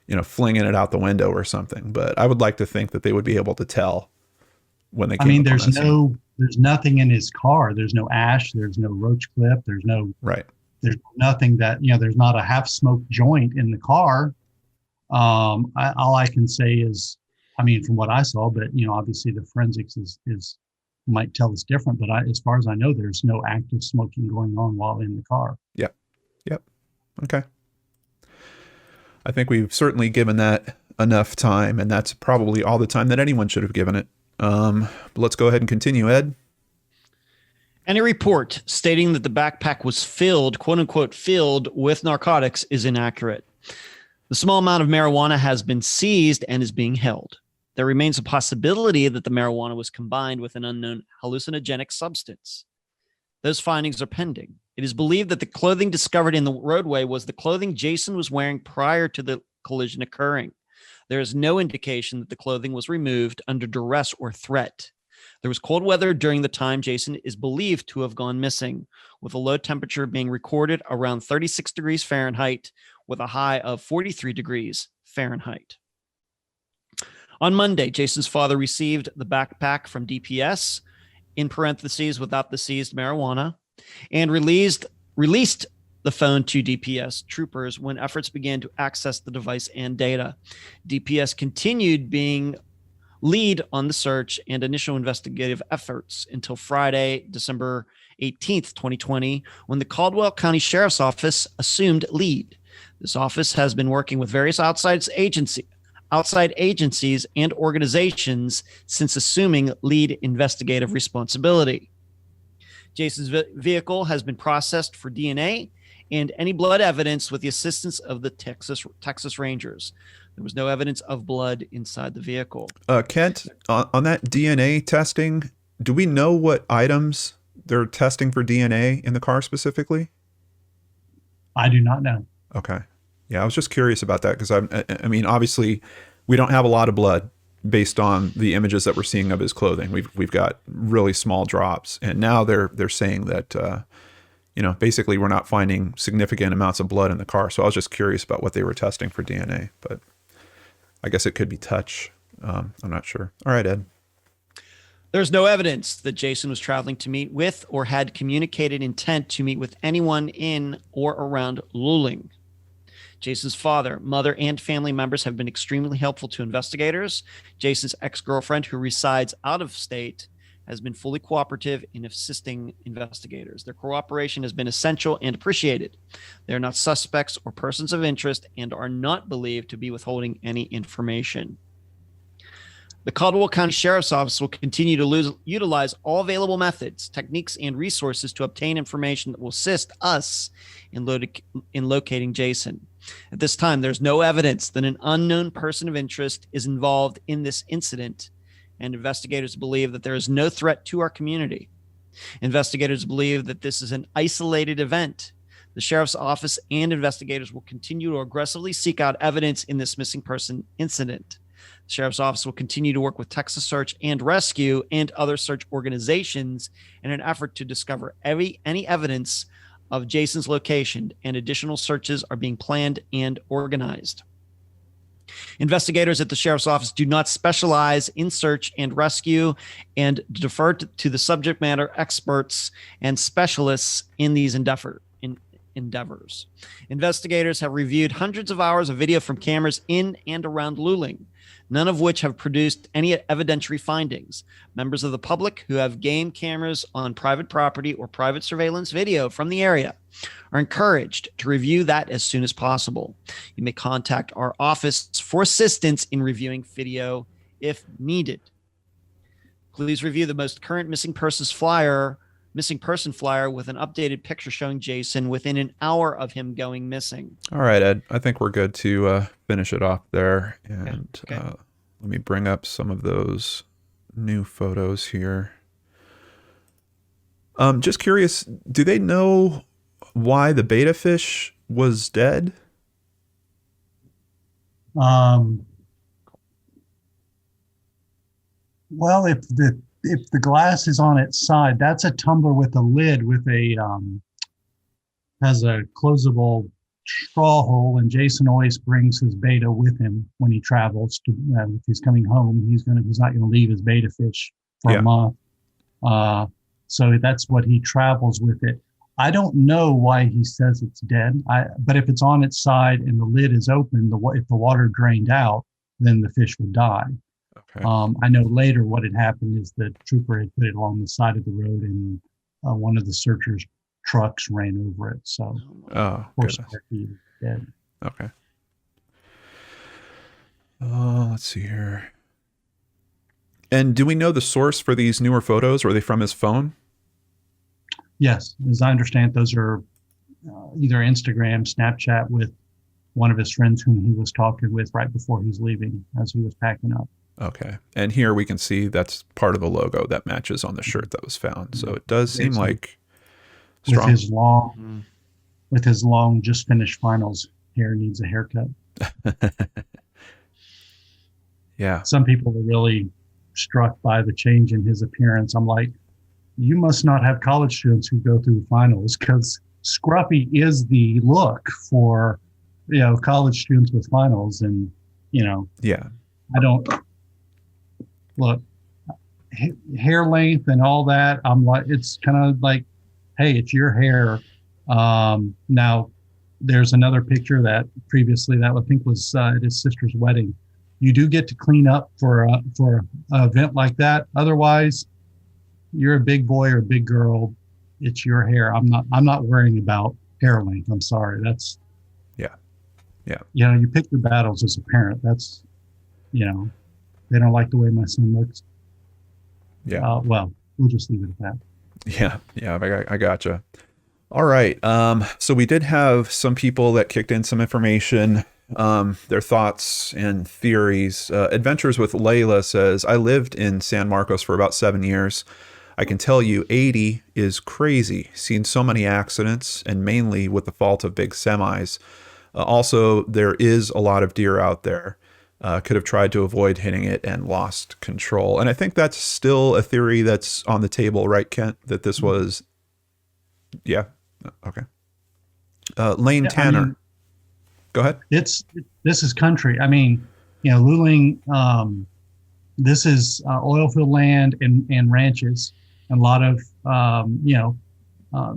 you know, flinging it out the window or something. But I would like to think that they would be able to tell when they came. I mean, there's nothing in his car. There's no ash. There's no roach clip. There's nothing that, you know, there's not a half smoked joint in the car. All I can say is, I mean, from what I saw, but obviously the forensics is might tell us different. But as far as I know, there's no active smoking going on while in the car. Yep. Okay. I think we've certainly given that enough time, and that's probably all the time that anyone should have given it. But let's go ahead and continue, Ed. Any report stating that the backpack was filled, quote unquote, filled with narcotics is inaccurate. The small amount of marijuana has been seized and is being held. There remains a possibility that the marijuana was combined with an unknown hallucinogenic substance. Those findings are pending. It is believed that the clothing discovered in the roadway was the clothing Jason was wearing prior to the collision occurring. There is no indication that the clothing was removed under duress or threat. There was cold weather during the time Jason is believed to have gone missing, with a low temperature being recorded around 36 degrees Fahrenheit with a high of 43 degrees Fahrenheit. On Monday, Jason's father received the backpack from DPS, in parentheses, without the seized marijuana, and released the phone to DPS troopers when efforts began to access the device and data. DPS continued being lead on the search and initial investigative efforts until Friday, December 18th, 2020, when the Caldwell County Sheriff's Office assumed lead. This office has been working with various outside agencies and organizations since assuming lead investigative responsibility. Jason's vehicle has been processed for DNA and any blood evidence with the assistance of the Texas Rangers. There was no evidence of blood inside the vehicle. Kent, on that DNA testing, do we know what items they're testing for DNA in the car specifically? I do not know. Okay. Yeah, I was just curious about that because I mean, obviously, we don't have a lot of blood based on the images that we're seeing of his clothing. We've got really small drops, and now they're saying that basically we're not finding significant amounts of blood in the car. So I was just curious about what they were testing for DNA, but I guess it could be touch. I'm not sure. All right, Ed. There's no evidence that Jason was traveling to meet with or had communicated intent to meet with anyone in or around Luling. Jason's father, mother, and family members have been extremely helpful to investigators. Jason's ex-girlfriend, who resides out of state, has been fully cooperative in assisting investigators. Their cooperation has been essential and appreciated. They are not suspects or persons of interest and are not believed to be withholding any information. The Caldwell County Sheriff's Office will continue to utilize all available methods, techniques, and resources to obtain information that will assist us in locating Jason. At this time, there's no evidence that an unknown person of interest is involved in this incident, and investigators believe that there is no threat to our community. Investigators believe that this is an isolated event. The Sheriff's Office and investigators will continue to aggressively seek out evidence in this missing person incident. The Sheriff's Office will continue to work with Texas Search and Rescue and other search organizations in an effort to discover any evidence of Jason's location, and additional searches are being planned and organized. Investigators at the Sheriff's Office do not specialize in search and rescue and defer to the subject matter experts and specialists in these endeavors. Investigators have reviewed hundreds of hours of video from cameras in and around Luling, none of which have produced any evidentiary findings. Members of the public who have game cameras on private property or private surveillance video from the area are encouraged to review that as soon as possible. You may contact our office for assistance in reviewing video if needed. Please review the most current missing person flyer with an updated picture showing Jason within an hour of him going missing. All right, Ed. I think we're good to finish it off there. And okay. Let me bring up some of those new photos here. Just curious, do they know why the beta fish was dead? Well, if the glass is on its side, that's a tumbler with a lid with a has a closable straw hole, and Jason always brings his beta with him when he travels. If he's coming home, he's not gonna leave his beta fish for a month. So that's what he travels with it. I don't know why he says it's dead. But if it's on its side and the lid is open, if the water drained out, then the fish would die. Okay. I know later what had happened is the trooper had put it along the side of the road, and one of the searchers' trucks ran over it. So, Oh, poor goodness. Sparky is dead. Okay. Let's see here. And do we know the source for these newer photos? Are they from his phone? Yes, as I understand, those are either Instagram, Snapchat with one of his friends whom he was talking with right before he's leaving as he was packing up. Okay. And here we can see that's part of the logo that matches on the shirt that was found. So it does seem like strong. With his long, just finished finals, hair needs a haircut. Yeah. Some people are really struck by the change in his appearance. I'm like, you must not have college students who go through finals, because scruffy is the look for, college students with finals. And, Yeah. I don't look hair length and all that. I'm like, it's kind of like, hey, it's your hair. Now there's another picture that previously that I think was at his sister's wedding. You do get to clean up for an event like that. Otherwise, you're a big boy or a big girl. It's your hair. I'm not worrying about hair length. I'm sorry. That's you pick your battles as a parent. That's they don't like the way my son looks. Yeah. Well, we'll just leave it at that. Yeah. I gotcha. All right. So we did have some people that kicked in some information, their thoughts and theories. Adventures with Layla says, I lived in San Marcos for about 7 years. I can tell you 80 is crazy. Seen so many accidents, and mainly with the fault of big semis. Also, there is a lot of deer out there. Could have tried to avoid hitting it and lost control. And I think that's still a theory that's on the table, right, Kent? That this was, yeah. Okay. Lane Tanner. Go ahead. This is country. I mean, Luling, this is oil field land and ranches, and a lot of,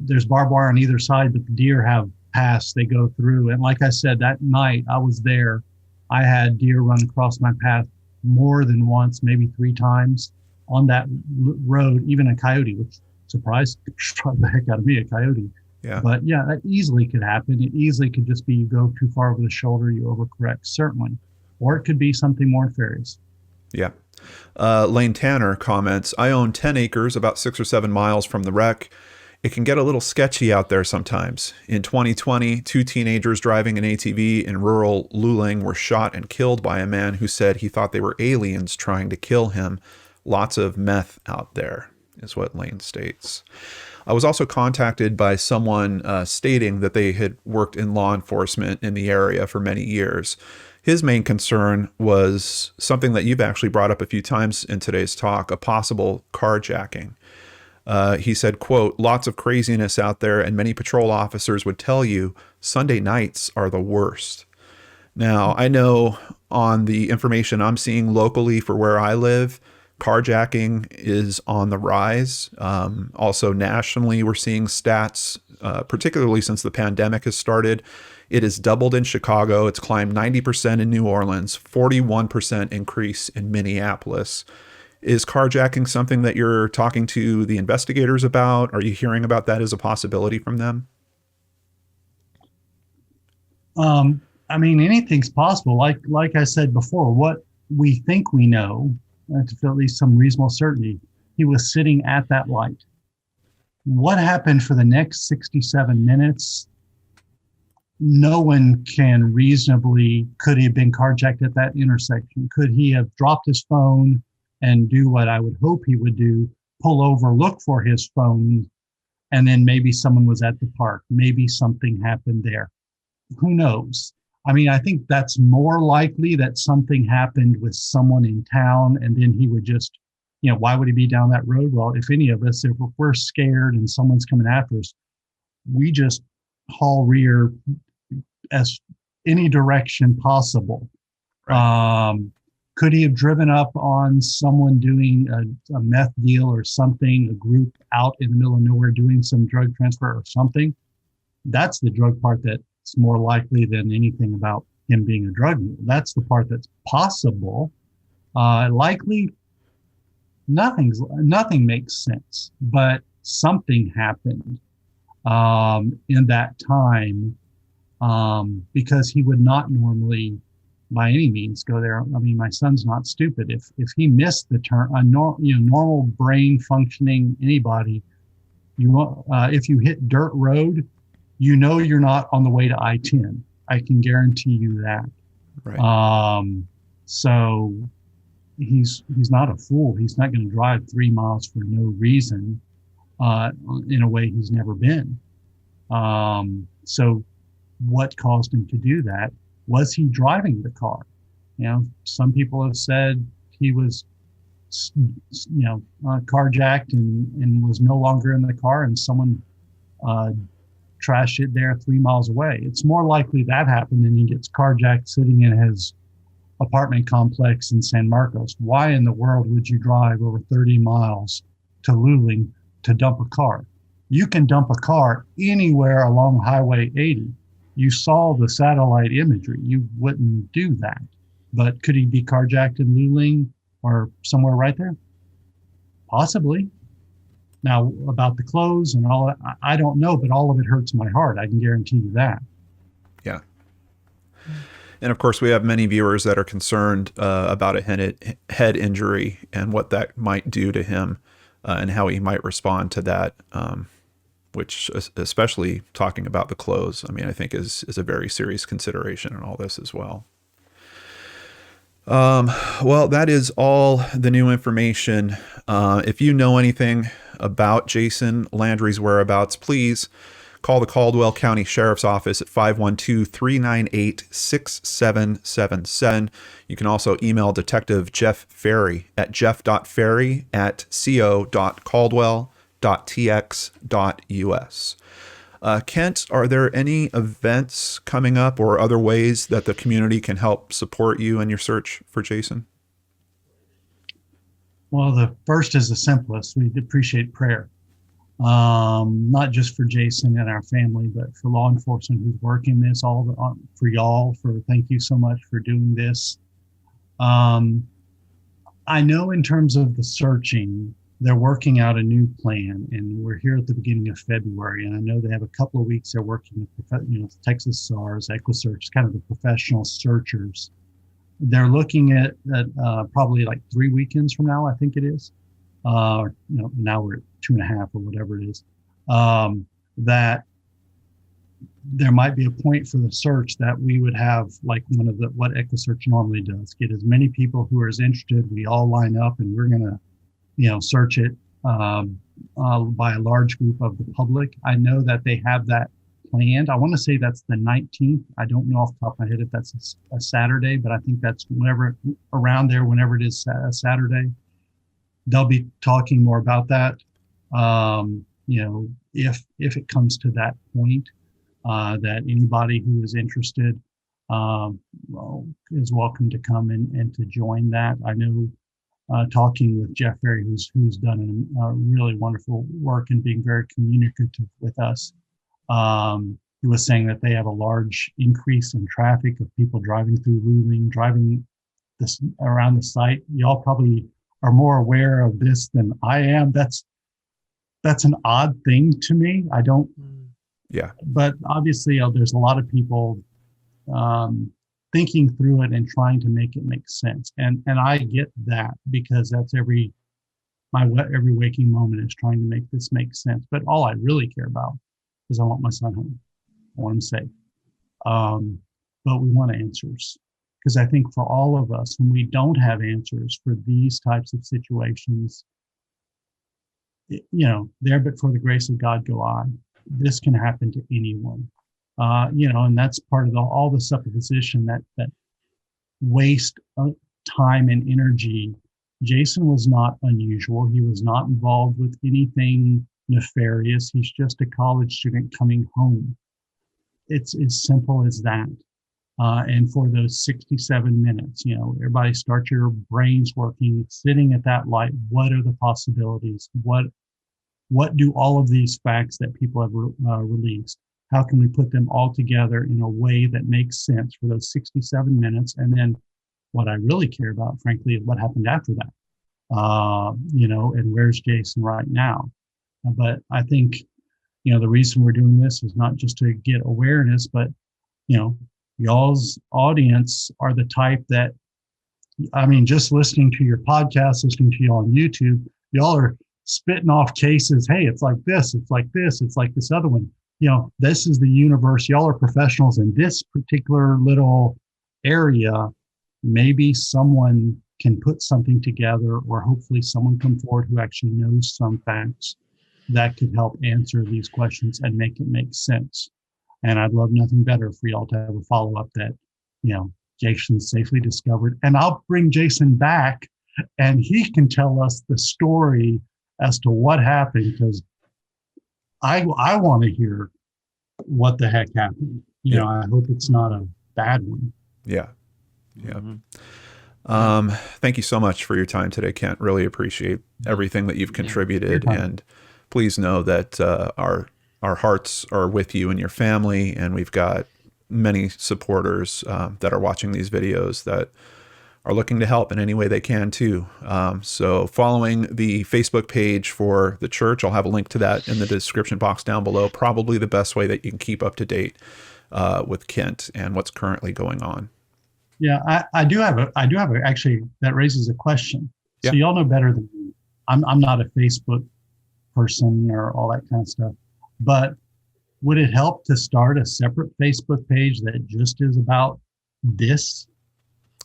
there's barbed wire on either side, but the deer have paths they go through. And like I said, that night I was there, I had deer run across my path more than once, maybe 3 times on that road, even a coyote, which surprised the heck out of me, a coyote. Yeah. But yeah, that easily could happen. It easily could just be you go too far over the shoulder, you overcorrect, certainly. Or it could be something more nefarious. Yeah. Lane Tanner comments, I own 10 acres, about 6 or 7 miles from the wreck. It can get a little sketchy out there sometimes. In 2020, 2 teenagers driving an ATV in rural Luling were shot and killed by a man who said he thought they were aliens trying to kill him. Lots of meth out there, is what Lane states. I was also contacted by someone stating that they had worked in law enforcement in the area for many years. His main concern was something that you've actually brought up a few times in today's talk, a possible carjacking. He said, quote, lots of craziness out there, and many patrol officers would tell you Sunday nights are the worst. Now, I know on the information I'm seeing locally for where I live, carjacking is on the rise. Also nationally, we're seeing stats, particularly since the pandemic has started. It has doubled in Chicago. It's climbed 90% in New Orleans, 41% increase in Minneapolis. Is carjacking something that you're talking to the investigators about? Are you hearing about that as a possibility from them? I mean, anything's possible. Like I said before, what we think we know, to feel at least some reasonable certainty, he was sitting at that light. What happened for the next 67 minutes? No one can reasonably, could he have been carjacked at that intersection? Could he have dropped his phone and do what I would hope he would do, pull over, look for his phone, and then maybe someone was at the park. Maybe something happened there. Who knows? I mean, I think that's more likely that something happened with someone in town, and then he would just, why would he be down that road? Well, if any of us, if we're scared and someone's coming after us, we just haul rear as any direction possible. Right. Could he have driven up on someone doing a meth deal or something, a group out in the middle of nowhere doing some drug transfer or something? That's the drug part that's more likely than anything about him being a drug mule. That's the part that's possible. Likely nothing makes sense, but something happened in that time, because he would not normally, by any means, go there. I mean, my son's not stupid. If he missed the turn, normal brain functioning anybody, if you hit dirt road, you're not on the way to I-10. I can guarantee you that. Right. So he's not a fool. He's not going to drive 3 miles for no reason, in a way he's never been. So what caused him to do that? Was he driving the car? Some people have said he was, carjacked and was no longer in the car, and someone trashed it there 3 miles away. It's more likely that happened than he gets carjacked sitting in his apartment complex in San Marcos. Why in the world would you drive over 30 miles to Luling to dump a car? You can dump a car anywhere along Highway 80. You saw the satellite imagery. You wouldn't do that. But could he be carjacked in Luling or somewhere right there? Possibly. Now, about the clothes and all that, I don't know, but all of it hurts my heart. I can guarantee you that. Yeah. And of course, we have many viewers that are concerned about a head injury and what that might do to him, and how he might respond to that, which, especially talking about the clothes, I mean, I think is a very serious consideration in all this as well. Well, that is all the new information. If you know anything about Jason Landry's whereabouts, please call the Caldwell County Sheriff's Office at 512-398-6777. You can also email Detective Jeff Ferry at jeff.ferry@co.caldwell.tx.us. Kent, are there any events coming up or other ways that the community can help support you in your search for Jason? Well, the first is the simplest. We appreciate prayer, not just for Jason and our family, but for law enforcement who's working this, for y'all, thank you so much for doing this. I know in terms of the searching, they're working out a new plan, and we're here at the beginning of February, and I know they have a couple of weeks they're working with, Texas SARS, EquiSearch, kind of the professional searchers. They're looking at probably like 3 weekends from now, I think it is. Now we're at 2.5 or whatever it is. That there might be a point for the search that we would have like what EquiSearch normally does, get as many people who are as interested. We all line up and we're gonna, search it by a large group of the public. I know that they have that planned. I want to say that's the 19th. I don't know off the top of my head if that's a Saturday, but I think that's whenever it is a Saturday. They'll be talking more about that. If it comes to that point, that anybody who is interested is welcome to come and to join that. I know, talking with Jeff Ferry, who's done a really wonderful work and being very communicative with us. He was saying that they have a large increase in traffic of people driving through Luling, driving this around the site. Y'all probably are more aware of this than I am. That's an odd thing to me. I don't. Yeah. But obviously, there's a lot of people thinking through it and trying to make it make sense. And I get that, because that's every waking moment is trying to make this make sense. But all I really care about is I want my son home. I want him safe. But we want answers, because I think for all of us, when we don't have answers for these types of situations, there but for the grace of God go I. This can happen to anyone. And that's part of all the supposition that waste of time and energy. Jason was not unusual. He was not involved with anything nefarious. He's just a college student coming home. It's as simple as that. And for those 67 minutes, everybody start your brains working, sitting at that light. What are the possibilities? What do all of these facts that people have released? How can we put them all together in a way that makes sense for those 67 minutes? And then What I really care about, frankly, is what happened after that. And where's Jason right now? But I think, the reason we're doing this is not just to get awareness, but, y'all's audience are the type that, just listening to your podcast, listening to you on YouTube, y'all are spitting off cases. Hey, it's like this, it's like this, it's like this other one. This is the universe. Y'all are professionals in this particular little area. Maybe someone can put something together, or hopefully someone come forward who actually knows some facts that could help answer these questions and make it make sense. And I'd love nothing better for y'all to have a follow-up that, Jason's safely discovered. And I'll bring Jason back and he can tell us the story as to what happened, because I want to hear what the heck happened. I hope it's not a bad one. Yeah. Mm-hmm. Thank you so much for your time today, Kent. Really appreciate everything that you've contributed. And please know that our hearts are with you and your family. And we've got many supporters that are watching these videos that are looking to help in any way they can too. So following the Facebook page for the church, I'll have a link to that in the description box down below. Probably the best way that you can keep up to date with Kent and what's currently going on. Yeah, I do have actually, that raises a question. So y'all know better than me. I'm not a Facebook person or all that kind of stuff, but would it help to start a separate Facebook page that just is about this?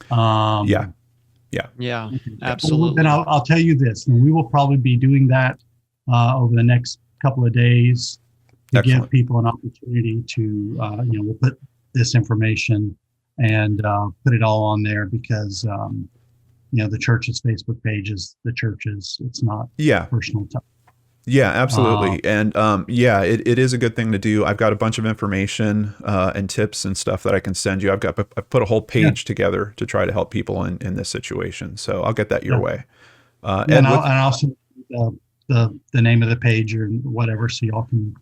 Yeah, absolutely. Then I'll tell you this, and we will probably be doing that over the next couple of days to give people an opportunity to, we'll put this information and put it all on there, because the church's Facebook page is the church's. It's not personal time. Yeah, absolutely. And it is a good thing to do. I've got a bunch of information and tips and stuff that I can send you. I've put a whole page together to try to help people in this situation. So I'll get that your way. And I'll send the name of the page or whatever, so y'all can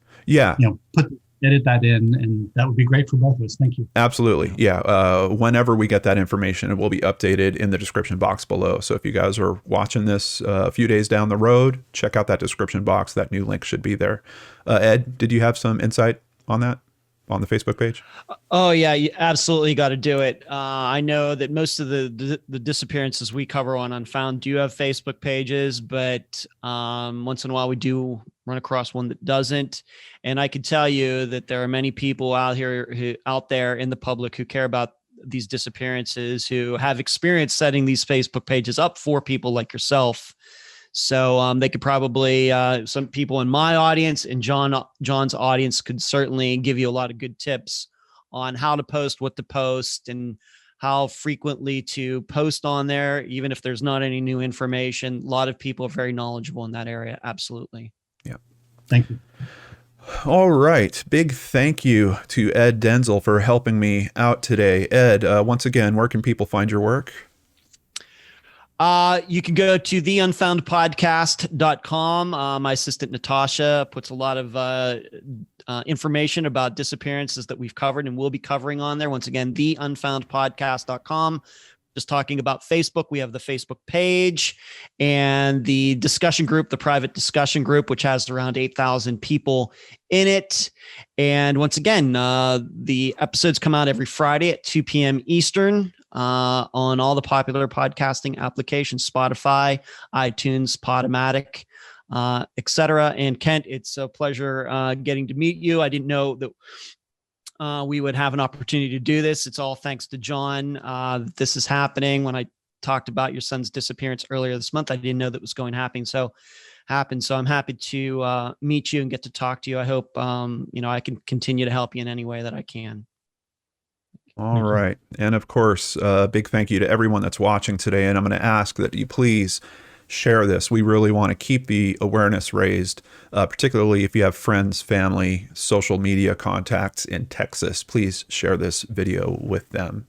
edit that in, and that would be great for both of us. Thank you. Absolutely. Yeah. Whenever we get that information, it will be updated in the description box below. So if you guys are watching this a few days down the road, check out that description box. That new link should be there. Ed, did you have some insight on that, on the Facebook page? Oh yeah, you absolutely got to do it. I know that most of the disappearances we cover on Unfound do have Facebook pages, but once in a while we do run across one that doesn't. And I can tell you that there are many people out there in the public who care about these disappearances, who have experience setting these Facebook pages up for people like yourself. So they could probably, some people in my audience and John's audience could certainly give you a lot of good tips on how to post, what to post, and how frequently to post on there, even if there's not any new information. A lot of people are very knowledgeable in that area. Absolutely. Yeah. Thank you. All right. Big thank you to Ed Dentzel for helping me out today. Ed, once again, where can people find your work? You can go to theunfoundpodcast.com. My assistant, Natasha, puts a lot of information about disappearances that we've covered and will be covering on there. Once again, theunfoundpodcast.com. Just talking about Facebook, we have the Facebook page and the discussion group, the private discussion group, which has around 8,000 people in it. And once again, the episodes come out every Friday at 2 p.m. Eastern on all the popular podcasting applications, Spotify, iTunes, Podomatic, etc. And Kent, it's a pleasure getting to meet you. I didn't know that we would have an opportunity to do this. It's all thanks to John. This is happening. When I talked about your son's disappearance earlier this month, I didn't know that was going to happen. So I'm happy to meet you and get to talk to you. I hope, I can continue to help you in any way that I can. All right. And of course, big thank you to everyone that's watching today. And I'm going to ask that you please share this. We really want to keep the awareness raised, particularly if you have friends, family, social media contacts in Texas. Please share this video with them.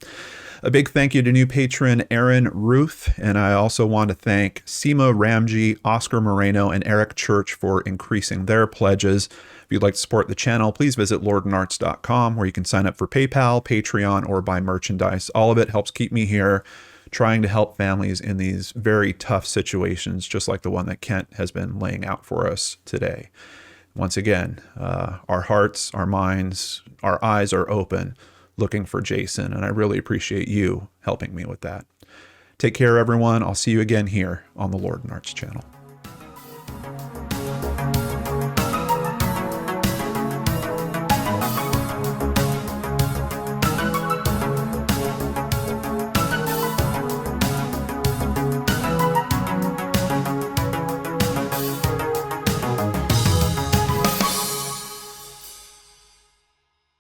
A big thank you to new patron Aaron Ruth, and I also want to thank Seema Ramji, Oscar Moreno, and Eric Church for increasing their pledges. If you'd like to support the channel, please visit lordandarts.com, where you can sign up for PayPal, Patreon, or buy merchandise. All of it helps keep me here trying to help families in these very tough situations, just like the one that Kent has been laying out for us today. Once again, our hearts, our minds, our eyes are open, looking for Jason, and I really appreciate you helping me with that. Take care, everyone. I'll see you again here on the Lord and Arts channel.